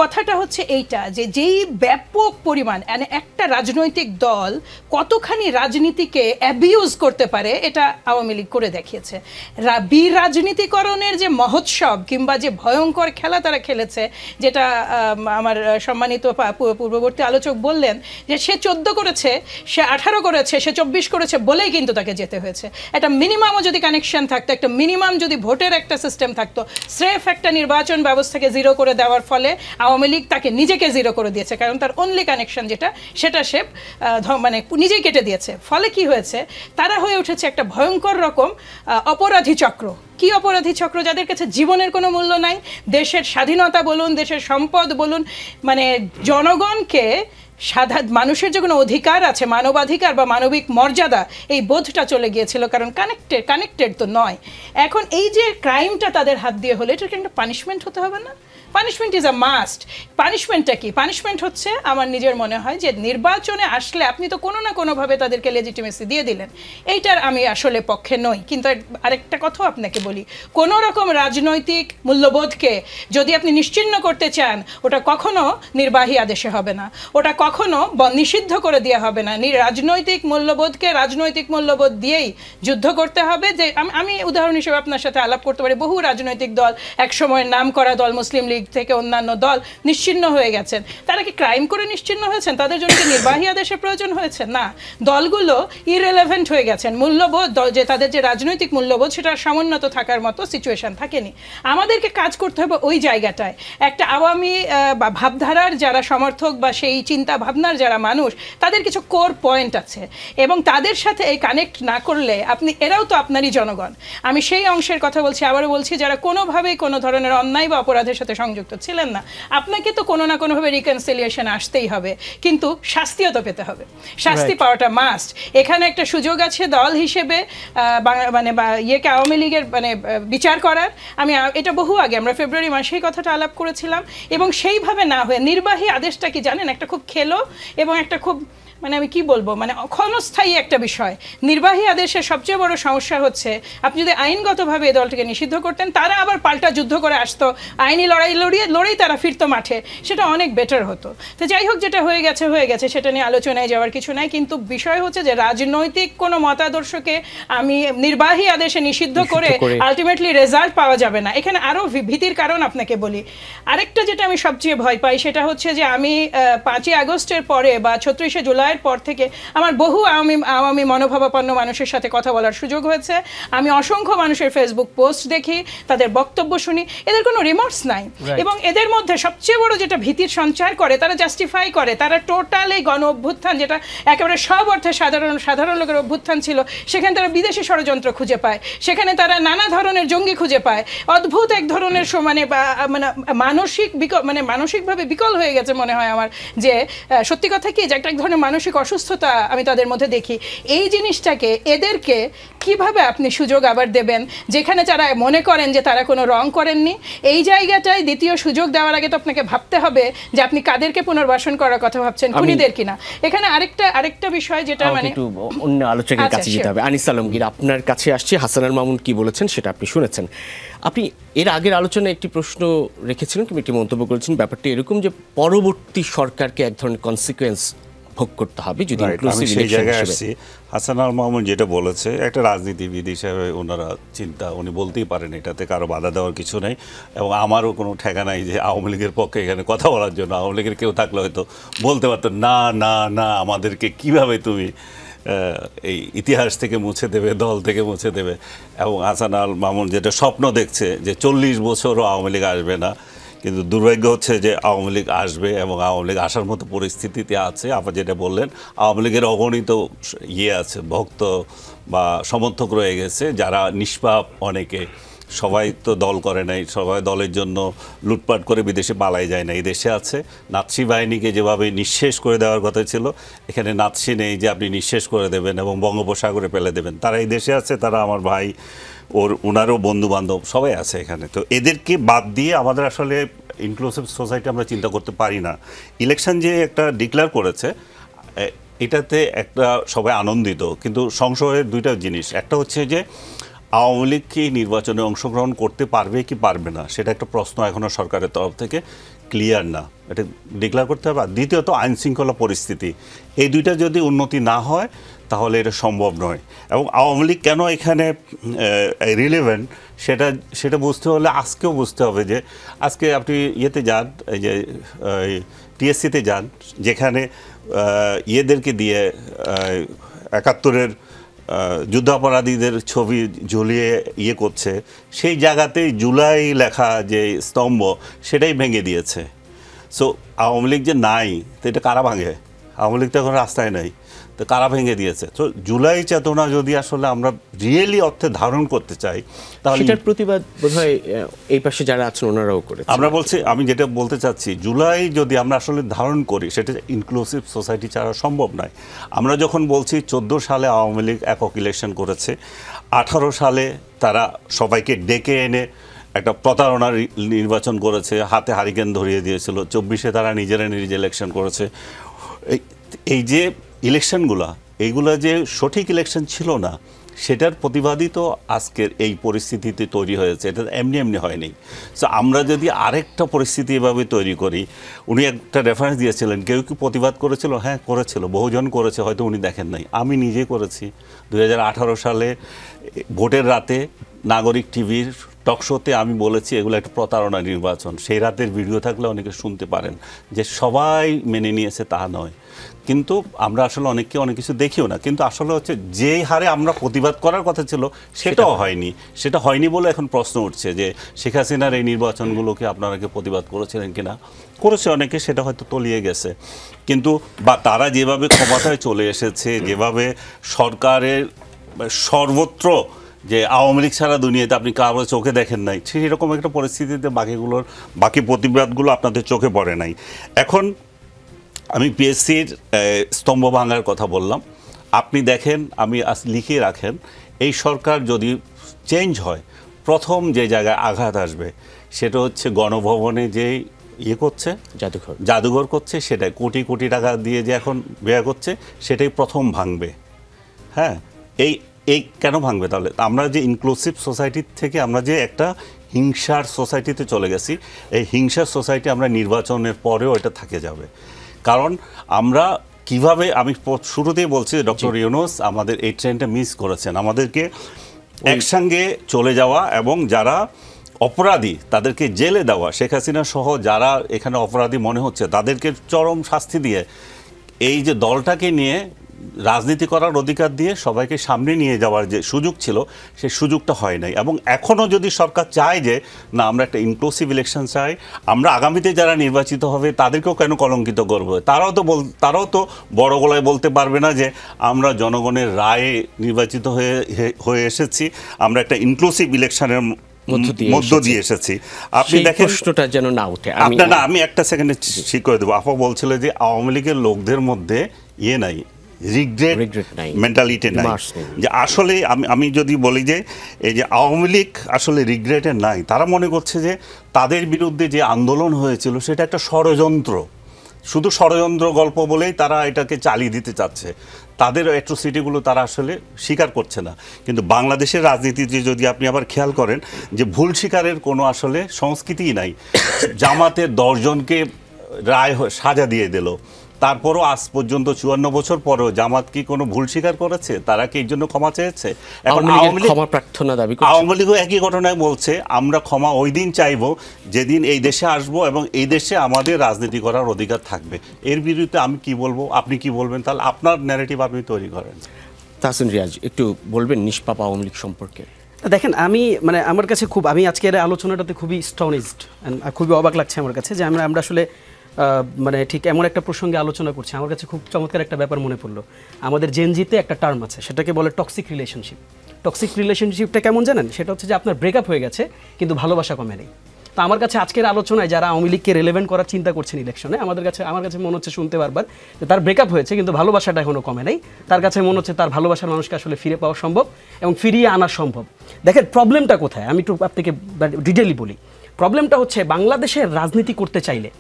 কথাটা হচ্ছে এইটা, যে যেই ব্যাপক পরিমাণ একটা রাজনৈতিক দল কতখানি রাজনীতিকে অ্যাবিউজ করতে পারে, এটা আওয়ামী লীগ করে দেখিয়েছে। বিরাজনীতিকরণের যে মহোৎসব কিংবা যে ভয়ঙ্কর খেলা তারা খেলেছে, যেটা আমার সম্মানিত পূর্ববর্তী আলোচক বললেন যে সে 14 করেছে, সে 18 করেছে, সে 24 করেছে বলেই কিন্তু তাকে যেতে হয়েছে। একটা মিনিমামও যদি কানেকশন থাকতো, একটা মিনিমাম যদি ভোটের একটা সিস্টেম থাকতো, স্রেফ একটা নির্বাচন ব্যবস্থাকে জিরো করে দেওয়ার ফলে আওয়ামী লীগ তাকে নিজেকে জিরো করে দিয়েছে, কারণ তার অনলি কানেকশন সেটা সে মানে নিজেই কেটে দিয়েছে। ফলে কি হয়েছে, তারা হয়ে উঠেছে একটা ভয়ঙ্কর রকম অপরাধী চক্র। কি অপরাধী চক্র? যাদের কাছে জীবনের কোনো মূল্য নাই, দেশের স্বাধীনতা বলুন, দেশের সম্পদ বলুন, মানে জনগণকে মানুষের যে কোনো অধিকার আছে, মানবাধিকার বা মানবিক মর্যাদা, এই বোধটা চলে গিয়েছিল, কারণ কানেক্টেড তো নয়। এখন এই যে ক্রাইমটা তাদের হাত দিয়ে হলো, এটার একটা পানিশমেন্ট হতে হবে না? Punishment is a must. পানিশমেন্টটা কি? পানিশমেন্ট হচ্ছে, আমার নিজের মনে হয় যে নির্বাচনে আসলে আপনি তো কোনো না কোনোভাবে তাদেরকে লেজিটিমেসি দিয়ে দিলেন, এইটার আমি আসলে পক্ষে নই। কিন্তু আরেকটা কথাও আপনাকে বলি, কোনো রকম রাজনৈতিক মূল্যবোধকে যদি আপনি নিশ্চিহ্ন করতে চান, ওটা কখনো নির্বাহী আদেশে হবে না, ওটা কখনো নিষিদ্ধ করে দেওয়া হবে না। রাজনৈতিক মূল্যবোধকে রাজনৈতিক মূল্যবোধ দিয়েই যুদ্ধ করতে হবে। যে আমি উদাহরণ হিসেবে আপনার সাথে আলাপ করতে পারি, বহু রাজনৈতিক দল, একসময় নাম করা দল, মুসলিম লীগ থেকে অন্যান্য দল নিশ্চিহ্ন হয়ে গেছেন। তারা কি ক্রাইম করে নিশ্চিহ্ন হয়েছেন? তাদের জন্য কি নির্বাহী আদেশের প্রয়োজন হয়েছে? না। দলগুলো ইররেলেভেন্ট হয়ে গেছেন। মূল্যবোধ, যে তাদের যে রাজনৈতিক মূল্যবোধ, সেটা সমুন্নত থাকার মতো সিচুয়েশন থাকেনি। আমাদেরকে কাজ করতে হবে ওই জায়গাটায়। একটা আওয়ামী বা ভাবধারার যারা সমর্থক বা সেই চিন্তা ভাবনার যারা মানুষ, তাদের কিছু কোর পয়েন্ট আছে, এবং তাদের সাথে এই কানেক্ট না করলে এরাও তো আপনারই জনগণ। আমি সেই অংশের কথা বলছি, আবারও বলছি, যারা কোনোভাবেই কোনো ধরনের অন্যায় বা অপরাধের সাথে সংযুক্ত ছিলেন না। আপনাকে তো কোনো না কোনোভাবে রিকনসিলিয়েশন আসতেই হবে, কিন্তু শাস্তিও তো পেতে হবে। শাস্তি পাওয়াটা মাস্ট। এখানে একটা সুযোগ আছে দল হিসেবে মানে আওয়ামী লীগের মানে বিচার করার। আমি এটা বহু আগে, আমরা ফেব্রুয়ারি মাসেই কথাটা আলাপ করেছিলাম, এবং সেইভাবে না হয়ে নির্বাহী আদেশটা কি জানেন, একটা খুব খেলো এবং একটা খুব মানে আমি কি বলবো, মানে ক্ষণস্থায়ী একটা বিষয়। নির্বাহী আদেশের সবচেয়ে বড় সমস্যা হচ্ছে আপনি যদি আইনগতভাবে এই দলটিকে নিষিদ্ধ করতেন, তারা আবার পাল্টা যুদ্ধ করে আসতো, আইনি লড়াই তারা ফিরতো মাঠে, সেটা অনেক বেটার হতো। তো যাই হোক, যেটা হয়ে গেছে সেটা নিয়ে আলোচনায় যাওয়ার কিছু নাই। কিন্তু বিষয় হচ্ছে যে রাজনৈতিক কোনো মতাদর্শকে আমি নির্বাহী আদেশে নিষিদ্ধ করে আলটিমেটলি রেজাল্ট পাওয়া যাবে না। এখানে আরও ভীতির কারণ আপনাকে বলি। আরেকটা যেটা আমি সবচেয়ে ভয় পাই সেটা হচ্ছে যে আমি 5ই আগস্টের পরে বা 36শে জুলাইয়ের পর থেকে আমার বহু আওয়ামী মনোভাবাপন্ন মানুষের সাথে কথা বলার সুযোগ হয়েছে। আমি অসংখ্য মানুষের ফেসবুক পোস্ট দেখি, তাদের বক্তব্য শুনি, এদের কোনো রিমোর্স নাই। এবং এদের মধ্যে সবচেয়ে বড় যেটা ভীতির সঞ্চার করে, তারা জাস্টিফাই করে, তারা টোটাল এই গণ অভ্যুত্থান, যেটা একেবারে সব অর্থে সাধারণ লোকের অভ্যুত্থান ছিল, সেখানে তারা বিদেশি ষড়যন্ত্র খুঁজে পায়, সেখানে তারা নানা ধরনের জঙ্গি খুঁজে পায়। অদ্ভুত এক ধরনের মানে মানসিকভাবে বিকল হয়ে গেছে মনে হয় আমার, যে সত্যি কথা কি যে একটা এক ধরনের মানসিক অসুস্থতা আমি তাদের মধ্যে দেখি। এই জিনিসটাকে এদেরকে কিভাবে আপনি সুযোগ আবার দেবেন, যেখানে যারা মনে করেন যে তারা কোনো রং করেননি, এই জায়গাটায় দ্বিতীয় সুযোগ দেওয়ার আগে তো আপনাকে ভাবতে হবে যে আপনি কাদেরকে পুনর্বাসন করার কথা ভাবছেন, খুনিদের কিনা। এখানে আরেকটা বিষয় যেটা মানে একটু অন্য আলোচকের কাছে যেতে হবে। আনিস আলমগীর, আপনার কাছে আসছে। হাসানুল মামুন কি বলেছেন সেটা আপনি শুনেছেন। আপনি এর আগের আলোচনায় একটি প্রশ্ন রেখেছিলেন কিংবা একটি মন্তব্য করেছেন, ব্যাপারটি এরকম যে পরবর্তী সরকারকে এক ধরনের কনসিকুয়েন্স ভোগ করতে হবে যদি আমি সেই জায়গায় আসছি। হাসানুল মামুন যেটা বলেছে, একটা রাজনীতিবিদ হিসেবে ওনারা চিন্তা, উনি বলতেই পারেন, এটাতে কারো বাধা দেওয়ার কিছু নেই। এবং আমারও কোনো ঠেকা নাই যে আওয়ামী লীগের পক্ষে এখানে কথা বলার জন্য। আওয়ামী লীগের কেউ থাকলে হয়তো বলতে পারতো না না না, আমাদেরকে কিভাবে তুমি এই ইতিহাস থেকে মুছে দেবে, দল থেকে মুছে দেবে। এবং হাসানুল মামুন যেটা স্বপ্ন দেখছে যে 40 বছরও আওয়ামী লীগ আসবে না, কিন্তু দুর্ভাগ্য হচ্ছে যে আওয়ামী লীগ আসবে এবং আওয়ামী লীগ আসার মতো পরিস্থিতিতে আছে। আপনার যেটা বললেন, আওয়ামী লীগের অগণিত আছে, ভক্ত বা সমর্থক রয়ে গেছে, যারা নিষ্পাপ। অনেকে, সবাই তো দল করে নাই, সবাই দলের জন্য লুটপাট করে বিদেশে পালাই যায় না, এই দেশে আছে। নাৎসি বাহিনীকে যেভাবে নিঃশেষ করে দেওয়ার কথা ছিল, এখানে নাৎসি নেই যে আপনি নিঃশেষ করে দেবেন এবং বঙ্গোপসাগরে ফেলে দেবেন। তারা এই দেশে আছে, তারা আমার ভাই, ওনারও বন্ধু বান্ধব সবাই আছে এখানে। তো এদেরকে বাদ দিয়ে আমাদের আসলে ইনক্লুসিভ সোসাইটি আমরা চিন্তা করতে পারি না। ইলেকশন যে একটা ডিক্লেয়ার করেছে, এটাতে একটা সবাই আনন্দিত, কিন্তু সংশয়ের দুইটা জিনিস। একটা হচ্ছে যে আওয়ামী লীগ কি নির্বাচনে অংশগ্রহণ করতে পারবে কি পারবে না, সেটা একটা প্রশ্ন এখনও সরকারের তরফ থেকে ক্লিয়ার না, এটা ডিক্লেয়ার করতে হবে। আর দ্বিতীয়ত আইন শৃঙ্খলা পরিস্থিতি, এই দুইটা যদি উন্নতি না হয় তাহলে এটা সম্ভব নয়। এবং আওয়ামী লীগ কেন এখানে রিলেভেন্ট সেটা বুঝতে হলে আজকেও বুঝতে হবে যে আজকে আপনি ইয়েতে যান, এই যে টিএসসিতে যান, যেখানে ইয়েদেরকে দিয়ে 71-এর যুদ্ধাপরাধীদের ছবি ঝুলিয়ে ইয়ে করছে, সেই জায়গাতেই জুলাই লেখা যে স্তম্ভ সেটাই ভেঙে দিয়েছে। সো আওয়ামী লীগ যে নাই, তো এটা কারা ভাঙে? আওয়ামী লীগ তো এখন রাস্তায় নাই, তো কারা ভেঙে দিয়েছে? তো জুলাই চেতনা যদি আসলে আমরা রিয়েলি অর্থে ধারণ করতে চাই, তাহলে সেটার প্রতিবাদ বোধহয় এই পাশে যারা আছেন ওনারাও করেছে। আমরা বলছি, আমি যেটা বলতে চাচ্ছি, জুলাই যদি আমরা আসলে ধারণ করি, সেটা ইনক্লুসিভ সোসাইটি ছাড়া সম্ভব নয়। আমরা যখন বলছি 14 সালে আওয়ামী লীগ একক ইলেকশন করেছে, 18 সালে তারা সবাইকে ডেকে এনে একটা প্রতারণার নির্বাচন করেছে, হাতে হারিকেন ধরিয়ে দিয়েছিল, 24-এ তারা নিজে ইলেকশন করেছে। এই যে ইলেকশনগুলা, এইগুলা যে সঠিক ইলেকশন ছিল না, সেটার প্রতিবাদই তো আজকের এই পরিস্থিতিতে তৈরি হয়েছে। এটা এমনি হয়নি। সো আমরা যদি আরেকটা পরিস্থিতি এভাবে তৈরি করি, উনি একটা রেফারেন্স দিয়েছিলেন, কেউ কি প্রতিবাদ করেছিল? হ্যাঁ, করেছিল, বহুজন করেছে, হয়তো উনি দেখেন নাই, আমি নিজে করেছি। 2018 সালে ভোটের রাতে নাগরিক টিভির টকশোতে আমি বলেছি এগুলো একটা প্রতারণা নির্বাচন। সেই রাতের ভিডিও থাকলে অনেকে শুনতে পারেন। যে সবাই মেনে নিয়েছে তা নয়, কিন্তু আমরা আসলে অনেককে অনেক কিছু দেখিও না। কিন্তু আসলে হচ্ছে যেই হারে আমরা প্রতিবাদ করার কথা ছিল সেটাও হয়নি। সেটা হয়নি বলে এখন প্রশ্ন উঠছে যে শেখ হাসিনার এই নির্বাচনগুলোকে আপনারা কি প্রতিবাদ করেছিলেন কিনা? করেছে অনেকে, সেটা হয়তো তলিয়ে গেছে। কিন্তু বা তারা যেভাবে ক্ষমতায় চলে এসেছে, যেভাবে সরকারের সর্বত্র যে আওয়ামী লীগ ছাড়া দুনিয়াতে আপনি কারো চোখে দেখেন নাই, সেরকম একটা পরিস্থিতিতে বাকি প্রতিবাদগুলো আপনাদের চোখে পড়ে নাই। এখন আমি পিএসসির স্তম্ভ ভাঙার কথা বললাম, আপনি দেখেন, আমি লিখে রাখেন, এই সরকার যদি চেঞ্জ হয়, প্রথম যে জায়গায় আঘাত আসবে সেটা হচ্ছে গণভবনে যেই ইয়ে করছে, জাদুঘর করছে, সেটাই কোটি কোটি টাকা দিয়ে যে এখন ব্যয় করছে, সেটাই প্রথম ভাঙবে। হ্যাঁ, এই কেন ভাঙবে তাহলে? আমরা যে ইনক্লুসিভ সোসাইটি থেকে আমরা যে একটা হিংসার সোসাইটিতে চলে গেছি, এই হিংসার সোসাইটি আমরা নির্বাচনের পরেও এটা থাকে যাবে। কারণ আমরা কিভাবে, আমি শুরুতেই বলছি ডক্টর ইউনূস আমাদের এই ট্রেনটা মিস করেছেন। আমাদেরকে একসঙ্গে চলে যাওয়া এবং যারা অপরাধী তাদেরকে জেলে দেওয়া, শেখ হাসিনা সহ যারা এখানে অপরাধী মনে হচ্ছে তাদেরকে চরম শাস্তি দিয়ে এই যে দলটাকে নিয়ে রাজনীতি করার অধিকার দিয়ে সবাইকে সামনে নিয়ে যাওয়ার যে সুযোগ ছিল, সেই সুযোগটা হয় নাই। এবং এখনও যদি সরকার চায় যে না আমরা একটা ইনক্লুসিভ ইলেকশন চাই, আমরা আগামীতে যারা নির্বাচিত হবে তাদেরকেও কেন কলঙ্কিত করবো? তারাও তো বড় গলায় বলতে পারবে না যে আমরা জনগণের রায়ে নির্বাচিত হয়ে এসেছি, আমরা একটা ইনক্লুসিভ ইলেকশনের মধ্য দিয়ে এসেছি। আপনি দেখেন প্রশ্নটা যেন না উঠে। আমি একটা সেকেন্ডে ঠিক করে দেবো। আপা বলছিল যে আওয়ামী লীগের লোকদের মধ্যে ইয়ে নাই, রিগ্রেট মেন্টালিটি নাই, যে আসলে আমি যদি বলি যে এই যে আওয়ামী লীগ আসলে রিগ্রেটে নাই, তারা মনে করছে যে তাদের বিরুদ্ধে যে আন্দোলন হয়েছিল সেটা একটা ষড়যন্ত্র, শুধু ষড়যন্ত্র গল্প বলেই তারা এটাকে চালিয়ে দিতে চাচ্ছে। তাদের অ্যাট্রোসিটিগুলো তারা আসলে স্বীকার করছে না। কিন্তু বাংলাদেশের রাজনীতিতে যদি আপনি আবার খেয়াল করেন যে ভুল স্বীকারের কোনো আসলে সংস্কৃতিই নাই। জামাতের 10 জনকে রায় সাজা দিয়ে দিল, তারপরও আজ পর্যন্ত 54 বছর পরেও জামাত কি কোনো ভুল স্বীকার করেছে? তারা কি এর জন্য ক্ষমা চেয়েছে? এখন আওয়ামী লীগও একই ঘটনায় বলছে আমরা ক্ষমা ওই দিন চাইবো যেদিন এই দেশে আসবো এবং এই দেশে আমাদের রাজনীতি করার অধিকার থাকবে। এর বিরুদ্ধে আমি কি বলবো, আপনি কি বলবেন? তাহলে আপনার ন্যারেটিভ আপনি তৈরি করেন। তাহসিন রিয়াজ একটু বলবেন নিষ্পাপ আওয়ামী লীগ সম্পর্কে। দেখেন, আমার কাছে আমি আজকের আলোচনাটাতে খুবই স্টনিজড, খুবই অবাক লাগছে আমার কাছে যে আমরা আসলে ঠিক এমন একটা প্রসঙ্গে আলোচনা করছি। আমার কাছে খুব চমৎকার একটা ব্যাপার মনে পড়লো। আমাদের জেনজিতে একটা টার্ম আছে, সেটাকে বলে টক্সিক রিলেশনশিপ। টক্সিক রিলেশনশিপটা কেমন জানেন? সেটা হচ্ছে যে আপনার ব্রেকআপ হয়ে গেছে কিন্তু ভালোবাসা কমে নেই। তো আমার কাছে আজকের আলোচনায় যারা আওয়ামী লীগকে রিলেভেন্ট করার চিন্তা করছেন ইলেকশনে, আমার কাছে মনে হচ্ছে শুনতে বারবার যে তার ব্রেকআপ হয়েছে কিন্তু ভালোবাসাটা এখনও কমে নেই। তার কাছে মনে হচ্ছে তার ভালোবাসার মানুষকে আসলে ফিরে পাওয়া সম্ভব এবং ফিরিয়ে আনা সম্ভব। দেখেন প্রবলেমটা কোথায়, আমি একটু আপনাকে ডিটেইলি বলি। প্রবলেমটা হচ্ছে বাংলাদেশের রাজনীতি করতে চাইলে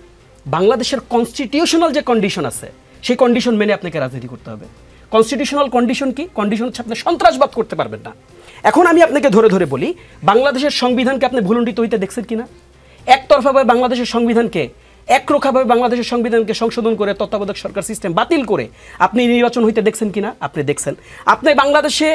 বাংলাদেশের কনস্টিটিউশনাল যে কন্ডিশন আছে সেই কন্ডিশন মেনে আপনাকে রাজনীতি করতে হবে। কনস্টিটিউশনাল কন্ডিশন কি? কন্ডিশন হচ্ছে আপনি সন্ত্রাসবাদ করতে পারবেন না। এখন আমি আপনাকে ধরে বলি, বাংলাদেশের সংবিধানকে আপনি ভুলুণ্ঠিত হইতে দেখছেন কিনা? একতরফাভাবে বাংলাদেশের সংবিধানকে, একরোখাভাবে বাংলাদেশের সংবিধানকে সংশোধন করে তত্ত্বাবধায়ক সরকার সিস্টেম বাতিল করে আপনি নির্বাচন হইতে দেখছেন কিনা? আপনি দেখছেন। আপনি বাংলাদেশে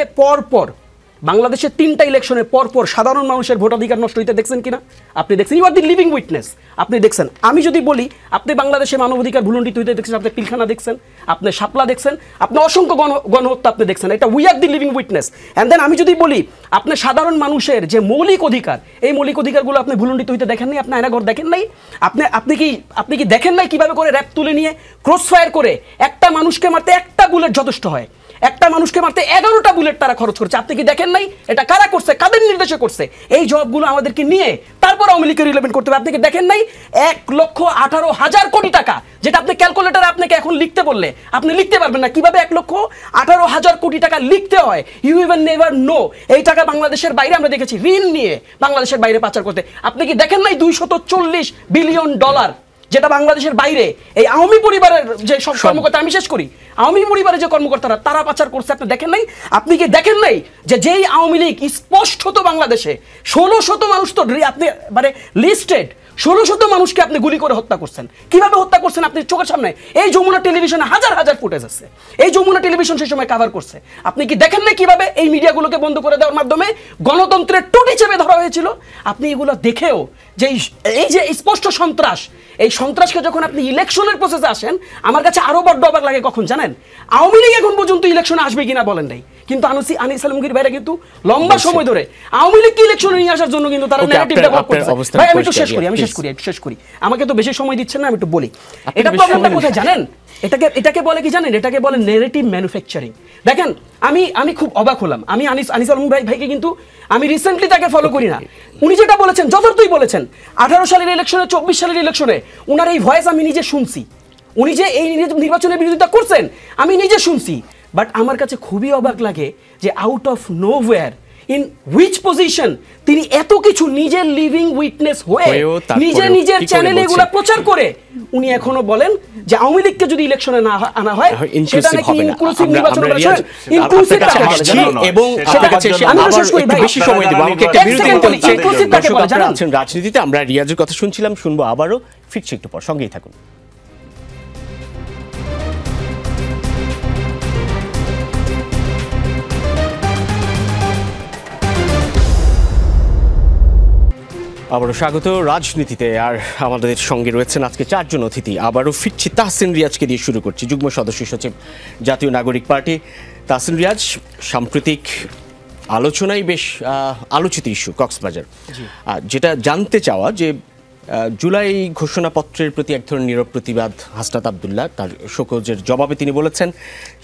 বাংলাদেশের 3টা ইলেকশনের পরপর সাধারণ মানুষের ভোটাধিকার নষ্ট হইতে দেখছেন কিনা? আপনি দেখছেন। You are the living witness, আপনি দেখছেন। আমি যদি বলি আপনি বাংলাদেশে মানবাধিকার ভুলুণ্ঠিত হইতে দেখছেন, আপনি পিলখানা দেখছেন, আপনি শাপলা দেখছেন, আপনি অসংখ্য গণহত্যা আপনি দেখছেন। এটা we are the living witness. And then আমি যদি বলি আপনি সাধারণ মানুষের যে মৌলিক অধিকার, এই মৌলিক অধিকারগুলো আপনি ভুলুণ্ঠিত হইতে দেখেন নাই, আপনি আয়নাঘর দেখেন নাই, আপনি কি দেখেন নাই কিভাবে করে র্যাপ তুলে নিয়ে ক্রস ফায়ার করে একটা মানুষকে মারতে একটা বুলেট যথেষ্ট হয়, একটা মানুষকে মারতে 11টা বুলেট তারা খরচ করছে। আপনি কি দেখেন নাই? এটা কারা করছে, কাদের নির্দেশে করছে? এই জবগুলো আমাদেরকে নিয়ে তারপর আওয়ামী লীগকে রিলেভেন্ট করতে হবে। আপনি কি দেখেন নাই 1,18,000 কোটি টাকা, যেটা আপনি ক্যালকুলেটারে আপনাকে এখন লিখতে বললে আপনি লিখতে পারবেন না কিভাবে 1,18,000 কোটি টাকা লিখতে হয়? You even never know. এই টাকা বাংলাদেশের বাইরে আমরা দেখেছি ঋণ নিয়ে বাংলাদেশের বাইরে পাচার করতে। আপনি কি দেখেন নাই $240 বিলিয়ন, যেটা বাংলাদেশের বাইরে এই আওয়ামী পরিবারের যে সব কর্মকর্তা, আমি শেষ করি, আওয়ামী পরিবারের যে কর্মকর্তারা তারা পাচার করছে? আপনি দেখেন নাই? আপনি কি দেখেন নাই যে যেই আওয়ামী লীগ স্পষ্টত বাংলাদেশে 1600 মানুষ তো আপনি লিস্টেড 1600 মানুষকে আপনি গুলি করে হত্যা করছেন। কিভাবে হত্যা করছেন আপনি চোখের সামনে? এই যমুনা টেলিভিশনে হাজার ফুটেজ আছে, এই যমুনা টেলিভিশন সেই সময় কভার করছে। আপনি কি দেখেন না কিভাবে এই মিডিয়াগুলোকে বন্ধ করে দেওয়ার মাধ্যমে গণতন্ত্রের টুটি চেপে ধরা হয়েছিল? আপনি এগুলো দেখেও যে এই যে স্পষ্ট সন্ত্রাস, এই সন্ত্রাসকে যখন আপনি ইলেকশনের প্রসেসে আসেন, আমার কাছে আরো বড় অবাক লাগে কখন জানেন? আওয়ামী লীগ এখন পর্যন্ত ইলেকশনে আসবে কিনা বলেন নাই, কিন্তু আনিস আলমগীর ভাইরা কিন্তু লম্বা সময় ধরে আওয়ামী লীগকে ইলেকশনে নিয়ে আসার জন্য কিন্তু তারা ন্যারেটিভ ডেভেলপ করছে। ভাই আমি একটু শেষ করি, আমাকে তো বেশি সময় দিচ্ছেন না, আমি একটু বলি। এটা প্রবলেমটা কোথায় জানেন? এটাকে বলে কি জানেন? এটাকে বলে নেরেটিভ ম্যানুফ্যাকচারিং। দেখেন আমি খুব অবাক হলাম। আমি আনিস আলমগীর ভাইকে কিন্তু আমি রিসেন্টলি তাকে ফলো করি না। উনি যেটা বলেছেন যথার্থই বলেছেন। 18 সালের ইলেকশনে, 24 সালের ইলেকশনে উনার এই ভয়েস আমি নিজে শুনছি। উনি যে এই নির্বাচনের বিরোধিতা করছেন আমি নিজে শুনছি। বাট আমার কাছে খুবই অবাক লাগে যে out of nowhere in which position তিনি এত কিছু নিজের লিভিং উইটনেস হয়ে হয়েও তারপরেও নিজের কি করে চ্যানেলে এগুলা বলছেন? প্রচার করে উনি এখনো বলেন যে আওয়ামী লীগকে যদি ইলেকশনে না আনা হয় সেটা inclusive নাকি হবে না। ইনক্লুসিভ আমরা- নির্বাচন আমরা হবে। রিয়াজ, ইনক্লুসিভ আপনার কাছে কাকে বলে আসছি জানেন? এবং আপনার কাছে এসে আমি আবার শেষ করি একটু ভাই। বেশি সময় দেব। আমাকে একটা এক বিরতি সেকেন্ড দিতে বলি, হচ্ছে। inclusive কাকে দর্শক বলে আপনারা জানেন? আছেন রাজনীতিতে, আমরা রিয়াজের কথা শুনছিলাম, শুনবো আবারও, ফিরছি একটু পর, সঙ্গেই থাকুন। আবারও স্বাগত রাজনীতিতে। আর আমাদের সঙ্গে রয়েছেন আজকে চারজন অতিথি। আবারও ফিরছি তাহসিন রিয়াজকে দিয়ে শুরু করছি, যুগ্ম সদস্য সচিব, জাতীয় নাগরিক পার্টি। তাহসিন রিয়াজ, সাম্প্রতিক আলোচনায় বেশ আলোচিত ইস্যু কক্সবাজার, যেটা জানতে চাওয়া যে জুলাই ঘোষণাপত্রের প্রতি এক ধরনের নীরব প্রতিবাদ হাসনাত আবদুল্লাহ তার শোকজের জবাবে তিনি বলেছেন,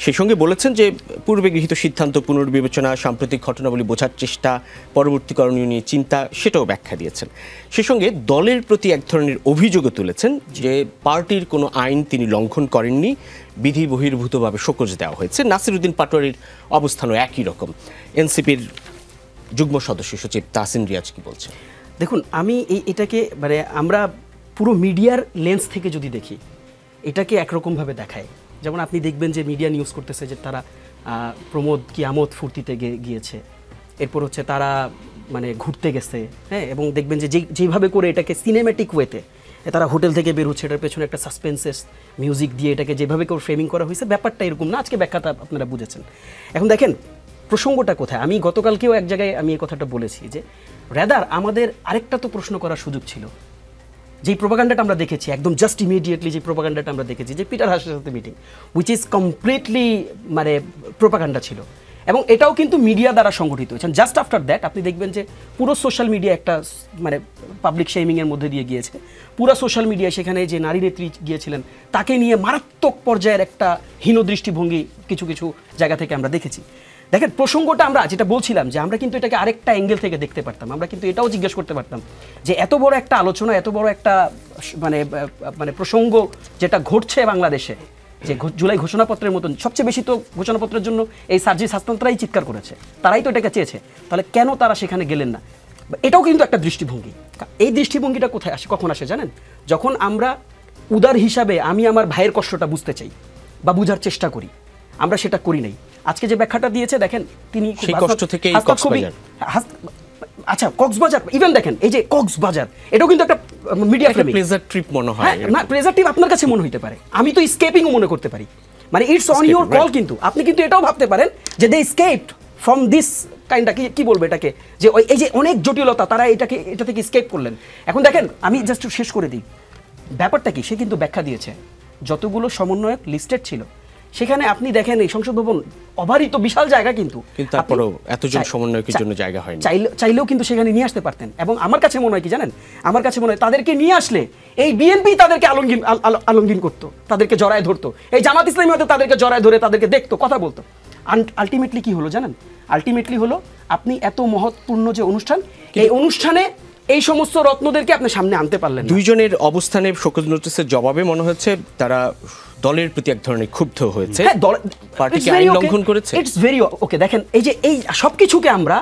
সেই সঙ্গে বলেছেন যে পূর্বে গৃহীত সিদ্ধান্ত পুনর্বিবেচনা, সাম্প্রতিক ঘটনাবলী বোঝার চেষ্টা, পরবর্তী করণীয় নিয়ে চিন্তা, সেটাও ব্যাখ্যা দিয়েছেন। সেই সঙ্গে দলের প্রতি এক ধরনের অভিযোগও তুলেছেন যে পার্টির কোনো আইন তিনি লঙ্ঘন করেননি, বিধি বহির্ভূতভাবে শোকজ দেওয়া হয়েছে। নাসিরউদ্দিন পাটোয়ারির অবস্থানও একই রকম। এনসিপির যুগ্ম সদস্য সচিব তাহসিন রিয়াজ কি বলছেন? দেখুন, আমি এটাকে মানে আমরা পুরো মিডিয়ার লেন্স থেকে যদি দেখি, এটাকে একরকমভাবে দেখায়। যেমন আপনি দেখবেন যে মিডিয়া নিউজ করতেছে যে তারা প্রমোদ কিয়ামত ফুর্তিতে গিয়েছে, এরপর হচ্ছে তারা মানে ঘুরতে গেছে, হ্যাঁ, এবং দেখবেন যে যেভাবে করে এটাকে সিনেম্যাটিক ওয়েতে তারা হোটেল থেকে বের হচ্ছে, এটার পেছনে একটা সাসপেন্সেস মিউজিক দিয়ে এটাকে যেভাবে করে ফ্রেমিং করা হয়েছে, ব্যাপারটা এরকম না। আজকে ব্যাখ্যাটা আপনারা বুঝেছেন। এখন দেখেন প্রসঙ্গটা কোথায়। আমি গতকালকেও এক জায়গায় আমি এই কথাটা বলেছি যে রেদার আমাদের আরেকটা তো প্রশ্ন করার সুযোগ ছিল। যেই প্রোপাগান্ডাটা আমরা দেখেছি একদম জাস্ট ইমিডিয়েটলি, যে প্রোপাগান্ডাটা আমরা দেখেছি যে পিটার হাসের সাথে মিটিং, উইচ ইজ কমপ্লিটলি মানে প্রোপাগান্ডা ছিল, এবং এটাও কিন্তু মিডিয়া দ্বারা সংগঠিত হয়েছে। জাস্ট আফটার দ্যাট আপনি দেখবেন যে পুরো সোশ্যাল মিডিয়া একটা মানে পাবলিক শেমিংয়ের মধ্যে দিয়ে গিয়েছে। পুরো সোশ্যাল মিডিয়া সেখানে যে নারী নেত্রী গিয়েছিলেন তাকে নিয়ে মারাত্মক পর্যায়ের একটা হীন দৃষ্টিভঙ্গি কিছু কিছু জায়গা থেকে আমরা দেখেছি। দেখেন প্রসঙ্গটা আমরা যেটা বলছিলাম যে আমরা কিন্তু এটাকে আরেকটা অ্যাঙ্গেল থেকে দেখতে পারতাম। আমরা কিন্তু এটাও জিজ্ঞেস করতে পারতাম যে এত বড় একটা আলোচনা, এত বড় একটা মানে মানে প্রসঙ্গ যেটা ঘটছে বাংলাদেশে, যে জুলাই ঘোষণাপত্রের মতন, সবচেয়ে বেশি তো ঘোষণাপত্রের জন্য এই সার্জিস হাসনাতরাই চিৎকার করেছে, তারাই তো এটাকে চেয়েছে, তাহলে কেন তারা সেখানে গেলেন না? এটাও কিন্তু একটা দৃষ্টিভঙ্গি। এই দৃষ্টিভঙ্গিটা কোথায় আসে, কখন আসে জানেন? যখন আমরা উদার হিসাবে আমি আমার ভাইয়ের কষ্টটা বুঝতে চাই বা বুঝার চেষ্টা করি, আমরা সেটা করি নাই। আজকে যে ব্যাখ্যাটা দিয়েছে দেখেন, তিনি সেই কষ্ট থেকে আচ্ছা কক্সবাজার, ইভেন দেখেন এই যে কক্সবাজার, এটাও কিন্তু একটা মিডিয়া ফ্রেমিং, প্লেজার ট্রিপ মনে হয়। না প্লেজার ট্রিপ আপনার কাছে মনে হইতে পারে, আমি তো স্কেপিংও মনে করতে পারি, মানে ইটস অন ইউর কল। কিন্তু আপনি কিন্তু এটাও ভাবতে পারেন যে দে স্কেপড ফ্রম দিস কাইন্ডটা, কি বলবো এটাকে, যে এই যে অনেক জটিলতা তারা এটা থেকে স্কেপ করলেন। এখন দেখেন আমি জাস্ট শেষ করে দিই ব্যাপারটা কি। সে কিন্তু ব্যাখ্যা দিয়েছে যতগুলো সমন্বয়ক লিস্টেড ছিল সেখানে আপনি দেখেন এই সংসদ ভবন অবারিত বিশাল জায়গা, কিন্তু তারপরেও এতজন সমন্বয়কের জন্য জায়গা হয়নি। চাইলেও কিন্তু সেখানে নিয়ে আসতে পারতেন। এবং আমার কাছে মনে হয় কি জানেন, আমার কাছে মনে হয় তাদেরকে নিয়ে আসলে এই বিএনপি তাদেরকে আলমগীন করতো, তাদেরকে জড়ায় ধরতো, এই জামাত ইসলামী হয়তো তাদেরকে জড়ায় ধরে তাদেরকে দেখতো, কথা বলতো। আলটিমেটলি কি হলো জানেন? আলটিমেটলি হলো আপনি এত মহৎপূর্ণ যে অনুষ্ঠান, এই অনুষ্ঠানে এই সমস্ত রত্নদেরকে আপনি সামনে আনতে পারলেন। দুইজনের অবস্থানে শোকজ নোটিসের জবাবে মনে হচ্ছে তারা দলের প্রতি এক ধরনের ক্ষুব্ধ হয়েছে, পার্টিকে আইন লঙ্ঘন করেছে। ইটস ভেরি ওকে। দেখেন এই সবকিছুকে আমরা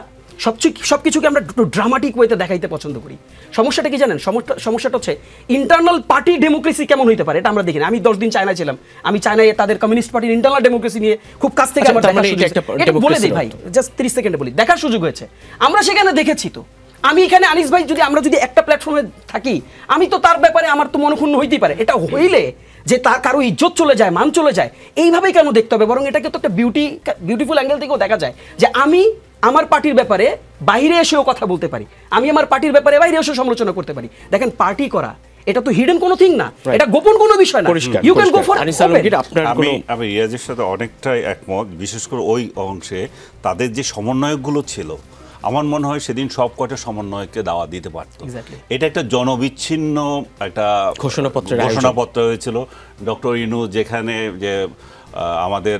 একটু ড্রামাটিক ওয়েতে দেখাইতে পছন্দ করি। সমস্যাটা কি জানেন? সমস্যাটা হচ্ছে ইন্টারনাল পার্টি ডেমোক্রেসি কেমন হইতে পারে এটা আমরা দেখি না। আমি 10 দিন চায়না ছিলাম, আমি চায়নায় তাদের কমিউনিস্ট পার্টির ইন্টারনাল ডেমোক্রেসি নিয়ে খুব কাছ থেকে আমার দেখার সুযোগ হয়েছে। বলে দিই ভাই, জাস্ট 30 সেকেন্ডে বলি, দেখার সুযোগ হয়েছে। আমরা সেখানে দেখেছি তো। আমি এখানে আনিস ভাই আমরা যদি একটা প্ল্যাটফর্মে থাকি, আমি তো তার ব্যাপারে আমার তো মনক্ষুণ্ণ হইতেই পারে। এটা হইলে যে তার কারো ইজ্জত চলে যায়, মান চলে যায়, এইভাবেই কেন দেখতে হবে? বরং এটাকে তো একটা বিউটিফুল অ্যাঙ্গেল থেকেও দেখা যায় যে আমি আমার পার্টির ব্যাপারে বাইরে এসেও কথা বলতে পারি, আমি আমার পার্টির ব্যাপারে বাইরে এসেও সমালোচনা করতে পারি। দেখেন পার্টি করা এটা তো হিডেন কোনো থিং না, এটা গোপন কোনো বিষয় না। You can go for. আমি রিয়াজের সাথে অনেকটাই একমত, বিশেষ করে ওই অংশে তাদের যে সমন্বয়কগুলো ছিল, আমার মনে হয় সেদিন সব কটা সমন্বয়কে দাওয়া দিতে পারত। এটা একটা জনবিচ্ছিন্ন একটা ঘোষণাপত্র হয়েছিল, ডক্টর ইউনূস যেখানে যে আমাদের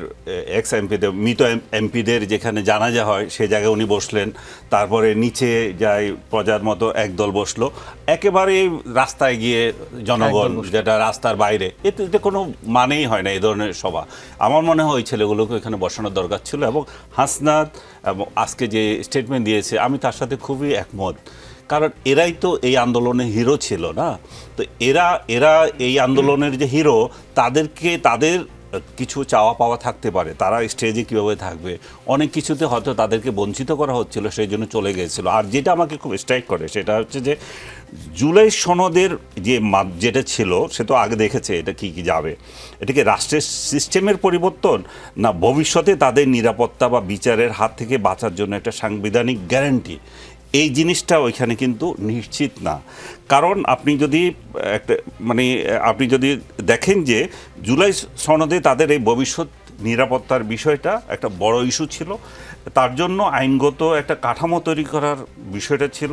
এক্স এমপিদের মৃত এমপিদের যেখানে জানাজা হয় সেই জায়গায় উনি বসলেন, তারপরে নিচে যাই প্রজার মতো একদল বসলো, একেবারে রাস্তায় গিয়ে জনগণ যেটা রাস্তার বাইরে, এতে কোনো মানেই হয় না এই ধরনের সভা। আমার মনে হয় ওই ছেলেগুলোকে এখানে বসানোর দরকার ছিল। এবং হাসনাত এবং আজকে যে স্টেটমেন্ট দিয়েছে আমি তার সাথে খুবই একমত, কারণ এরাই তো এই আন্দোলনের হিরো ছিল না। তো এরা এই আন্দোলনের যে হিরো, তাদের কিছু চাওয়া পাওয়া থাকতে পারে, তারা স্টেজে কীভাবে থাকবে, অনেক কিছুতে হয়তো তাদেরকে বঞ্চিত করা হচ্ছিল, সেই জন্য চলে গিয়েছিল। আর যেটা আমাকে খুব স্ট্রাইক করে সেটা হচ্ছে যে জুলাই সনদের যেটা ছিল সে তো আগে দেখেছে এটা কি যাবে, এটাকে রাষ্ট্রের সিস্টেমের পরিবর্তন না ভবিষ্যতে তাদের নিরাপত্তা বা বিচারের হাত থেকে বাঁচার জন্য একটা সাংবিধানিক গ্যারান্টি, এই জিনিসটা ওইখানে কিন্তু নিশ্চিত না। কারণ আপনি যদি দেখেন যে জুলাই সনদে তাদের এই ভবিষ্যৎ নিরাপত্তার বিষয়টা একটা বড় ইস্যু ছিল, তার জন্য আইনগত একটা কাঠামো তৈরি করার বিষয়টা ছিল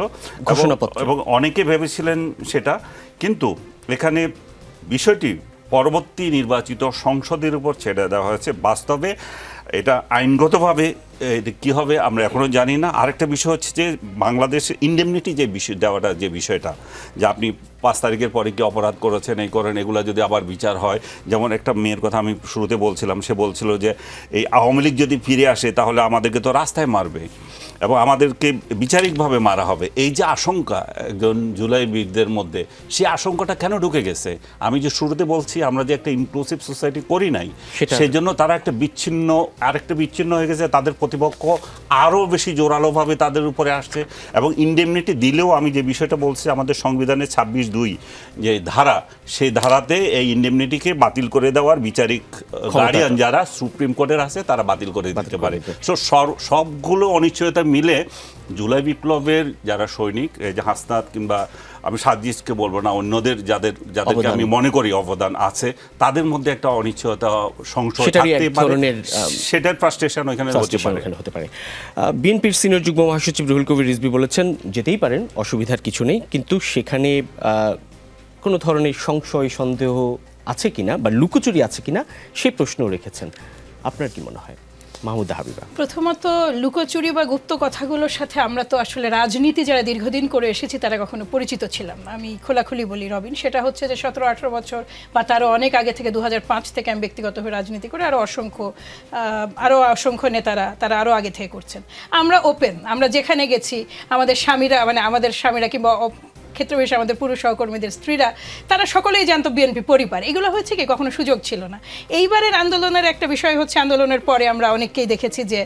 এবং অনেকে ভেবেছিলেন সেটা, কিন্তু এখানে বিষয়টি পরবর্তী নির্বাচিত সংসদের উপর ছেড়ে দেওয়া হয়েছে। বাস্তবে এটা আইনগতভাবে কি হবে আমরা এখনও জানি না। আরেকটা বিষয় হচ্ছে যে বাংলাদেশের ইন্ডেমনিটি যে বিষয় দেওয়াটা, যে বিষয়টা যে আপনি 5 তারিখের পরে কি অপরাধ করেছেন এই করেন, এগুলো যদি আবার বিচার হয়, যেমন একটা মেয়ের কথা আমি শুরুতে বলছিলাম, সে বলছিল যে এই আওয়ামী লীগ যদি ফিরে আসে তাহলে আমাদেরকে তো রাস্তায় মারবে এবং আমাদেরকে বিচারিকভাবে মারা হবে। এই যে আশঙ্কা একজন জুলাই বীরদের মধ্যে, সেই আশঙ্কাটা কেন ঢুকে গেছে? আমি যে শুরুতে বলছি আমরা যে একটা ইনক্লুসিভ সোসাইটি করি নাই, সেই জন্য তারা একটা বিচ্ছিন্ন হয়ে গেছে, তাদের প্রতিপক্ষ আরও বেশি জোরালোভাবে তাদের উপরে আসছে। এবং ইন্ডেমনিটি দিলেও আমি যে বিষয়টা বলছি, আমাদের সংবিধানের 26(2) যে ধারা, সেই ধারাতে এই ইন্ডেমনিটিকে বাতিল করে দেওয়ার বিচারিক গার্ডিয়ান যারা সুপ্রিম কোর্টের আছে তারা বাতিল করে দিতে পারে। সবগুলো অনিশ্চয়তা মিলে জুলাই বিপ্লবের যারা সৈনিক, এই যে হাসনাত কিংবা আমি সাজিদকে বলবো না, অন্যদের যাদেরকে আমি মনে করি অবদান আছে, তাদের মধ্যে একটা অনিশ্চয়তা সংশয় থাকতে পারে, সেটার ফ্রাস্ট্রেশন ওইখানে হতে পারে। বিএনপির সিনিয়র যুগ্ম মহাসচিব রুহুল কবির রিজভী বলেছেন যেতেই পারেন, অসুবিধার কিছু নেই, কিন্তু সেখানে কোনো ধরনের সংশয় সন্দেহ আছে কিনা বা লুকোচুরি আছে কিনা সেই প্রশ্নও রেখেছেন। আপনার কি মনে হয় মাহমুদা হাবিবা? প্রথমত লুকোচুরি বা গুপ্ত কথাগুলোর সাথে আমরা তো আসলে রাজনীতি যারা দীর্ঘদিন করে এসেছি তারা কখনো পরিচিত ছিলাম না। আমি খোলাখুলি বলি রবিন, সেটা হচ্ছে যে 17-18 বছর বা তারও অনেক আগে থেকে 2005 থেকে আমি ব্যক্তিগতভাবে রাজনীতি করে আরও অসংখ্য নেতারা তারা আরও আগে থেকে করছেন। আমরা ওপেন, আমরা যেখানে গেছি আমাদের স্বামীরা কিংবা ক্ষেত্র বিশেষে আমাদের পুরুষ সহকর্মীদের স্ত্রীরা, তারা সকলেই জানতো বিএনপি পরিবার। এগুলো হচ্ছে কি কখনো সুযোগ ছিল না। এইবারের আন্দোলনের একটা বিষয় হচ্ছে, আন্দোলনের পরে আমরা অনেককেই দেখেছি যে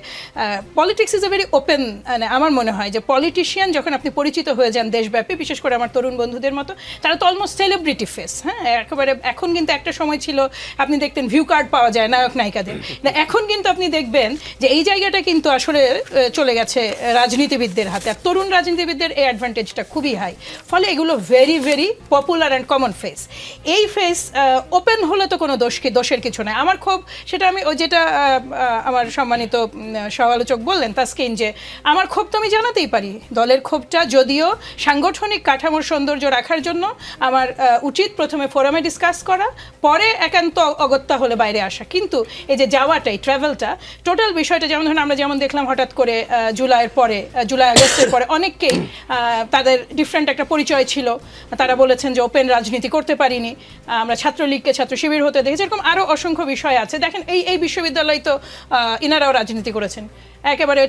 politics is a very open. আমার মনে হয় যে পলিটিশিয়ান যখন আপনি পরিচিত হয়ে যান দেশব্যাপী, বিশেষ করে আমার তরুণ বন্ধুদের মতো, তারা তো অলমোস্ট সেলিব্রিটি ফেস। হ্যাঁ, একেবারে এখন কিন্তু একটা সময় ছিল আপনি দেখতেন ভিউ কার্ড পাওয়া যায় নায়ক নায়িকাদের, এখন কিন্তু আপনি দেখবেন যে এই জায়গাটা কিন্তু আসলে চলে গেছে রাজনীতিবিদদের হাতে। আর তরুণ রাজনীতিবিদদের এই অ্যাডভান্টেজটা খুবই হাই, ফলে এগুলো very very popular and common face. এই ফেস ওপেন হলে তো কোনো দোষের কিছু নাই। আমার ক্ষোভ সেটা আমি যেটা আমার সম্মানিত সহ-আলোচক বললেন তাসকিন, যে আমার ক্ষোভ তো আমি জানাতেই পারি। দলের ক্ষোভটা যদিও সাংগঠনিক কাঠামোর সৌন্দর্য রাখার জন্য আমার উচিত প্রথমে ফোরামে ডিসকাস করা, পরে একান্ত অগত্যা হলে বাইরে আসা। কিন্তু এই যে যাওয়াটাই, ট্রাভেলটা, টোটাল বিষয়টা, যেমন ধরুন আমরা যেমন দেখলাম হঠাৎ করে জুলাই আগস্টের পরে অনেককেই তাদের ডিফারেন্ট একটা পরিচয় ছিল, তারা বলেছেন যে ওপেন রাজনীতি করতে পারিনি, আমরা ছাত্রলীগকে ছাত্র শিবির হতে দেখেছি, এরকম আরও অসংখ্য বিষয় আছে। দেখেন এই বিশ্ববিদ্যালয় তো ইনারাও রাজনীতি করেছেন, একেবারে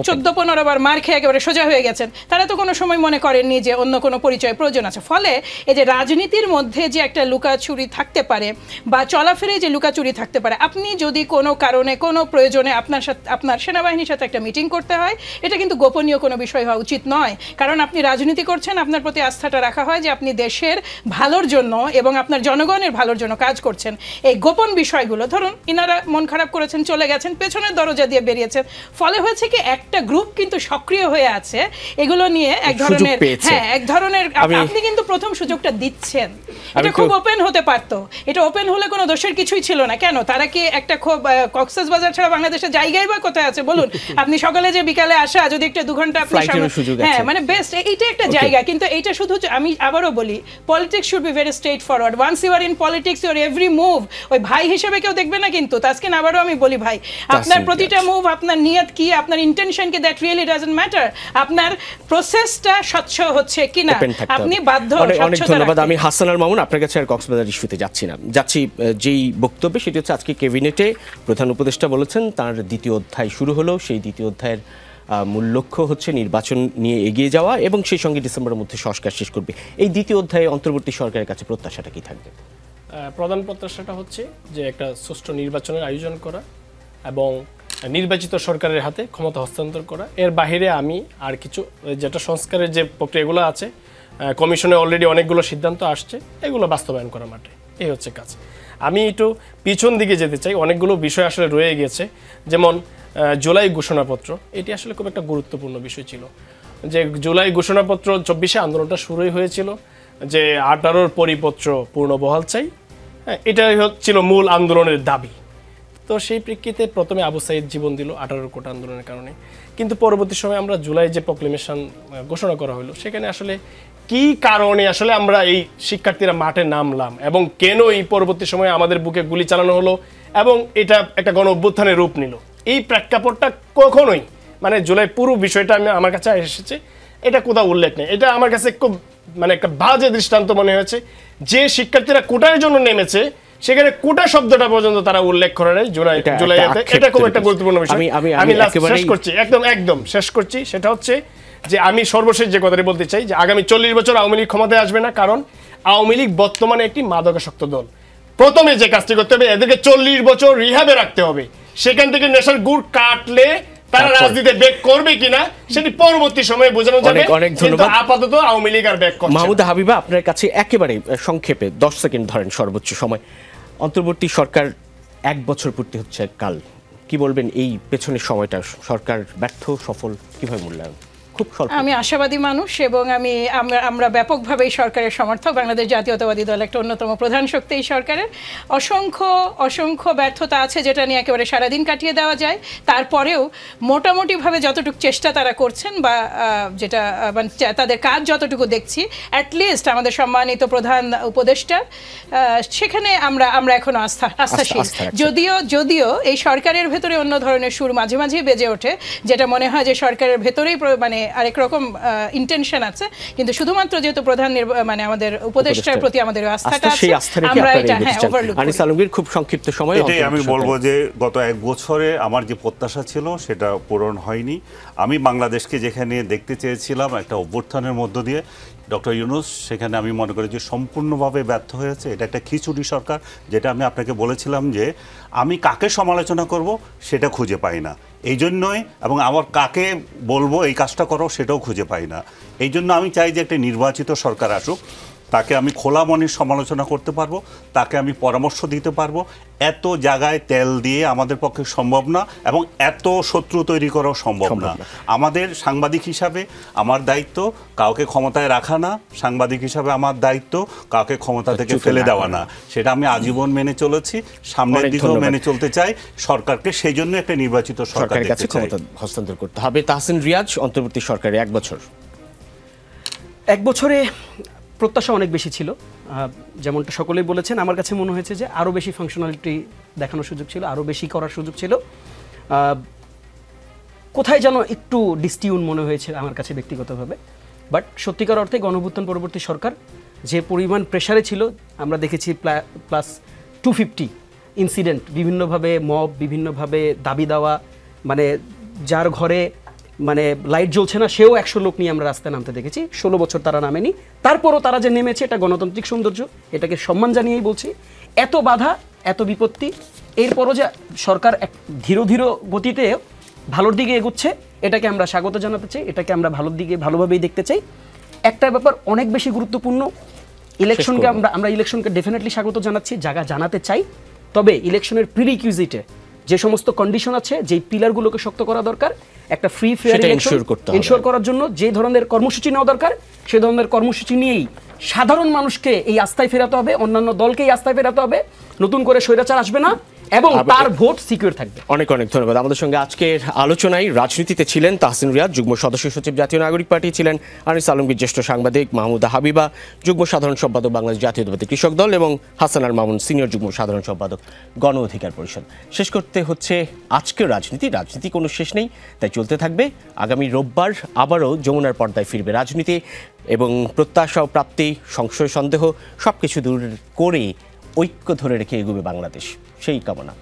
14-15 বার মার খেয়ে একেবারে সোজা হয়ে গেছেন। তারা তো কোনো সময় মনে করেননি যে অন্য কোনো পরিচয় প্রয়োজন আছে। ফলে এই যে রাজনীতির মধ্যে যে একটা লুকাচুরি থাকতে পারে বা চলাফেরে যে লুকাচুরি থাকতে পারে, আপনি যদি কোনো কারণে কোনো প্রয়োজনে আপনার সেনাবাহিনীর সাথে একটা মিটিং করতে হয়, এটা কিন্তু গোপনীয় কোনো বিষয় হওয়া উচিত নয়। কারণ আপনি রাজনীতি করছেন, আপনার প্রতি আস্থাটা রাখা হয় যে আপনি দেশের ভালোর জন্য এবং আপনার জনগণের ভালোর জন্য কাজ করছেন। এই গোপন বিষয়গুলো, ধরুন ইনারা মন খারাপ করেছেন, চলে গেছেন, পেছনের দরজা দিয়ে বেরিয়েছেন, ফলে হয়েছে কি একটা গ্রুপ কিন্তু সক্রিয় হয়ে আছে এগুলো নিয়ে এক সুযোগ ধরনের, পেয়েছে। হ্যাঁ এক ধরনের, আপনি কিন্তু প্রথম সুযোগটা দিচ্ছেন, এটা আমি খুব ওপেন হতে পারতো, এটা ওপেন হলে কোনো দোষের কিছুই ছিল না। কেন তারা কি একটা খুব কক্সবাজার ছাড়া বাংলাদেশের জায়গায় বা কোথায় আছে বলুন? আপনি সকালে যে বিকালে আসা যদি একটা 2 ঘন্টা আপনি ফ্লাইটেরও সুযোগ আছে। হ্যাঁ মানে বেস্ট, এইটা একটা জায়গা। কিন্তু এইটা শুধু আমি আবারও বলি, politics should be very straightforward. Once you are in politics your every move ওই ভাই হিসেবে কেউ দেখবে না কিন্তু। তাসকিন আবারও আমি বলি ভাই, আপনার প্রতিটা মুভ, আপনার নিয়ত কি, আপনার ইন্টেনশন কি, দ্যাট রিয়েলি ডাজন্ট ম্যাটার। আপনার প্রসেসটা স্বচ্ছ হচ্ছে কিনা আপনি বাধ্য। অনেক ধন্যবাদ। আমি হাসান আল মামুন আপনার কাছে আর কক্সবাজার ইস্যুতে যাচ্ছি না, যাচ্ছি যেই বক্তব্যে, সেটি হচ্ছে আজকে ক্যাবিনেটে প্রধান উপদেষ্টা বলেছেন তার দ্বিতীয় অধ্যায় শুরু হলো। সেই দ্বিতীয় অধ্যায়ের মূল লক্ষ্য হচ্ছে নির্বাচন নিয়ে এগিয়ে যাওয়া এবং সেই সঙ্গে ডিসেম্বরের মধ্যে সংস্কার শেষ করবে। এই দ্বিতীয় অধ্যায়ে অন্তর্বর্তী সরকারের কাছে প্রত্যাশাটা কি থাকবে? প্রধান প্রত্যাশাটা হচ্ছে যে একটা সুষ্ঠু নির্বাচনের আয়োজন করা এবং নির্বাচিত সরকারের হাতে ক্ষমতা হস্তান্তর করা। এর বাইরে আমি আর কিছু যেটা সংস্কারের যে প্রক্রিয়াগুলো আছে, কমিশনে অলরেডি অনেকগুলো সিদ্ধান্ত আসছে, এগুলো বাস্তবায়ন করা মাঠে, এই হচ্ছে কাজ। আমি একটু পিছন দিকে যেতে চাই, অনেকগুলো বিষয় আসলে রয়ে গেছে। যেমন জুলাই ঘোষণাপত্র, এটি আসলে খুব একটা গুরুত্বপূর্ণ বিষয় ছিল। যে জুলাই ঘোষণাপত্র 24-এ আন্দোলনটা শুরুই হয়েছিল যে 18-র পরিপত্র পূর্ণ বহাল চাই, হ্যাঁ এটাই হচ্ছিল মূল আন্দোলনের দাবি। তো সেই প্রেক্ষিতে প্রথমে আবু সাইদ জীবন দিল 18 কোটা আন্দোলনের কারণে, কিন্তু পরবর্তী সময় আমরা জুলাই যে প্রক্লেমেশন ঘোষণা করা হলো, সেখানে আসলে কি কারণে আসলে আমরা এই শিক্ষার্থীরা মাঠে নামলাম এবং কেন এই পরবর্তী সময়ে আমাদের বুকে গুলি চালানো হলো এবং এটা একটা গণ অভ্যুত্থানের রূপ নিল, এই প্রেক্ষাপটটা কখনোই মানে জুলাই পুরো বিষয়টা আমার কাছে এসেছে, এটা কোথাও উল্লেখ নেই। এটা আমার কাছে খুব মানে একটা বাজে দৃষ্টান্ত মনে হয়েছে যে শিক্ষার্থীরা কোটার জন্য নেমেছে সেখানে কোটা শব্দটা পর্যন্ত তারা উল্লেখ করে নাই জুলাইতে। এটা খুব একটা গুরুত্বপূর্ণ বিষয়। আমি শেষ করছি, একদম শেষ করছি। সেটা হচ্ছে যে আমি সর্বশেষ যে কথাটি বলতে চাই যে আগামী 40 বছর আওয়ামী লীগ ক্ষমতায় আসবে না, কারণ আওয়ামী লীগ বর্তমানে একটি মাদকাসক্ত দল। প্রথমে যে কাজটি করতে হবে, এদেরকে 40 বছর রিহাবে রাখতে হবে। সেখান থেকে নেশার গুড় কাটলে তারা রাজনীতিতে ব্যাক করবে কিনা সেটি পরবর্তী সময়ে বোঝানো যাবে। অনেক ধন্যবাদ। আপাতত আওয়ামী লীগ আর ব্যাক করছে না। মাহমুদা হাবিবা, আপনার কাছে একেবারে সংক্ষেপে 10 সেকেন্ড ধরেন সর্বোচ্চ সময়। অন্তর্বর্তী সরকার 1 বছর পূর্তি হচ্ছে কাল, কি বলবেন এই পেছনের সময়টা? সরকার ব্যর্থ, সফল, কিভাবে মূল্যায়ন? খুব স্বল্প। আমি আশাবাদী মানুষ এবং আমরা ব্যাপকভাবে এই সরকারের সমর্থক। বাংলাদেশ জাতীয়তাবাদী দল একটা অন্যতম প্রধান শক্তি এই সরকারের। অসংখ্য ব্যর্থতা আছে যেটা নিয়ে একেবারে সারাদিন কাটিয়ে দেওয়া যায়। তারপরেও মোটামুটিভাবে যতটুকু চেষ্টা তারা করছেন বা যেটা মানে তাদের কাজ যতটুকু দেখছি, অ্যাটলিস্ট আমাদের সম্মানিত প্রধান উপদেষ্টা সেখানে আমরা এখনো আস্থাশীল। যদিও এই সরকারের ভেতরে অন্য ধরনের সুর মাঝে মাঝেই বেজে ওঠে, যেটা মনে হয় যে সরকারের ভেতরেই মানে আরেক রকম ইন্টেনশন আছে, কিন্তু শুধুমাত্র যেহেতু প্রধান মানে আমাদের উপদেষ্টার প্রতি আমাদের আস্থাটা আছে, আমরা এটা ওভারলুক করি। আনিস আলমগীর, খুব সংক্ষিপ্ত সময়। এটাই আমি বলবো যে গত 1 বছরে আমার যে প্রত্যাশা ছিল সেটা পূরণ হয়নি। আমি বাংলাদেশকে যেখানে দেখতে চেয়েছিলাম একটা অভ্যুত্থানের মধ্য দিয়ে, ডক্টর ইউনূস সেখানে আমি মনে করি যে সম্পূর্ণভাবে ব্যর্থ হয়েছে। এটা একটা খিচুড়ি সরকার, যেটা আমি আপনাকে বলেছিলাম যে আমি কাকে সমালোচনা করব সেটা খুঁজে পাই না। এই জন্যই, এবং আমার কাকে বলবো এই কাজটা করো সেটাও খুঁজে পাই না। এই জন্য আমি চাই যে একটা নির্বাচিত সরকার আসুক, তাকে আমি খোলা মনের সমালোচনা করতে পারবো, তাকে আমি পরামর্শ দিতে পারবো। এত জায়গায় তেল দিয়ে আমাদের পক্ষে সম্ভব না এবং এত শত্রু তৈরি করাও সম্ভব না। আমাদের সাংবাদিক হিসাবে আমার দায়িত্ব কাউকে ক্ষমতায় রাখা না, সাংবাদিক হিসাবে আমার দায়িত্ব কাউকে ক্ষমতা থেকে ফেলে দেওয়া না। সেটা আমি আজীবন মেনে চলেছি, সামনের দিকেও মেনে চলতে চাই। সরকারকে সেই জন্য একটা নির্বাচিত সরকারের কাছে ক্ষমতা হস্তান্তর করতে হবে। তাহসিন রিয়াজ, অন্তর্বর্তী সরকারে 1 বছর। 1 বছরে প্রত্যাশা অনেক বেশি ছিল, যেমনটা সকলেই বলেছেন। আমার কাছে মনে হয়েছে যে আরও বেশি ফাংশনালিটি দেখানোর সুযোগ ছিল, আরও বেশি করার সুযোগ ছিল। কোথায় যেন একটু ডিসটিউন মনে হয়েছে আমার কাছে ব্যক্তিগতভাবে। বাট সত্যিকার অর্থে গণঅভ্যুত্থান পরবর্তী সরকার যে পরিমাণ প্রেশারে ছিল, আমরা দেখেছি প্লাস 250 ইনসিডেন্ট, বিভিন্নভাবে মব, বিভিন্নভাবে দাবি দেওয়া, মানে যার ঘরে মানে লাইট জ্বলছে না সেও 100 লোক নিয়ে আমরা রাস্তায় নামতে দেখেছি। 16 বছর তারা নামেনি, তারপরও তারা যে নেমেছে এটা গণতান্ত্রিক সৌন্দর্য, এটাকে সম্মান জানিয়েই বলছি। এত বাধা, এত বিপত্তি, এরপরও যে সরকার এক ধীর গতিতে ভালোর দিকে এগোচ্ছে, এটাকে আমরা স্বাগত জানাতে চাই, এটাকে আমরা ভালোর দিকে ভালোভাবেই দেখতে চাই। একটা ব্যাপার অনেক বেশি গুরুত্বপূর্ণ, ইলেকশনকে আমরা ইলেকশনকে ডেফিনেটলি স্বাগত জানাচ্ছি, জানাতে চাই। তবে ইলেকশনের প্রিরিকুইজিটে যে সমস্ত কন্ডিশন আছে, যে পিলারগুলোকে শক্ত করা দরকার, একটা ফ্রি ফেয়ার সেটা ensure করতে হবে। এনশিওর করার জন্য যে ধরনের কর্মসূচি নেওয়া দরকার, সেই ধরনের কর্মসূচি নিয়েই সাধারণ মানুষকে এই আস্থায় ফেরাতে হবে, অন্যান্য দলকে এই আস্থায় ফেরাতে হবে, নতুন করে স্বৈরাচার আসবে না এবং তার ভোট সিকিউর থাকবে। অনেক অনেক ধন্যবাদ। আমাদের সঙ্গে আজকের আলোচনায় রাজনীতিতে ছিলেন তাহসিন রিয়াদ, যুগ্ম সদস্য সচিব জাতীয় নাগরিক পার্টি, ছিলেন আনিস আলমগীর, জ্যেষ্ঠ সাংবাদিক, মাহমুদা হাবিবা, যুগ্ম সাধারণ সম্পাদক বাংলাদেশ জাতীয়তাবাদী কৃষক দল, এবং হাসান আল মামুন, সিনিয়র যুগ্ম সাধারণ সম্পাদক গণ অধিকার পরিষদ। শেষ করতে হচ্ছে আজকের রাজনীতি কোনো শেষ নেই, তাই চলতে থাকবে। আগামী রোববার আবারও যমুনার পর্দায় ফিরবে রাজনীতি, এবং প্রত্যাশা ও প্রাপ্তি, সংশয় সন্দেহ সবকিছু দূর করে ঐক্য ধরে রেখে এগোবে বাংলাদেশ, সেই কামনা।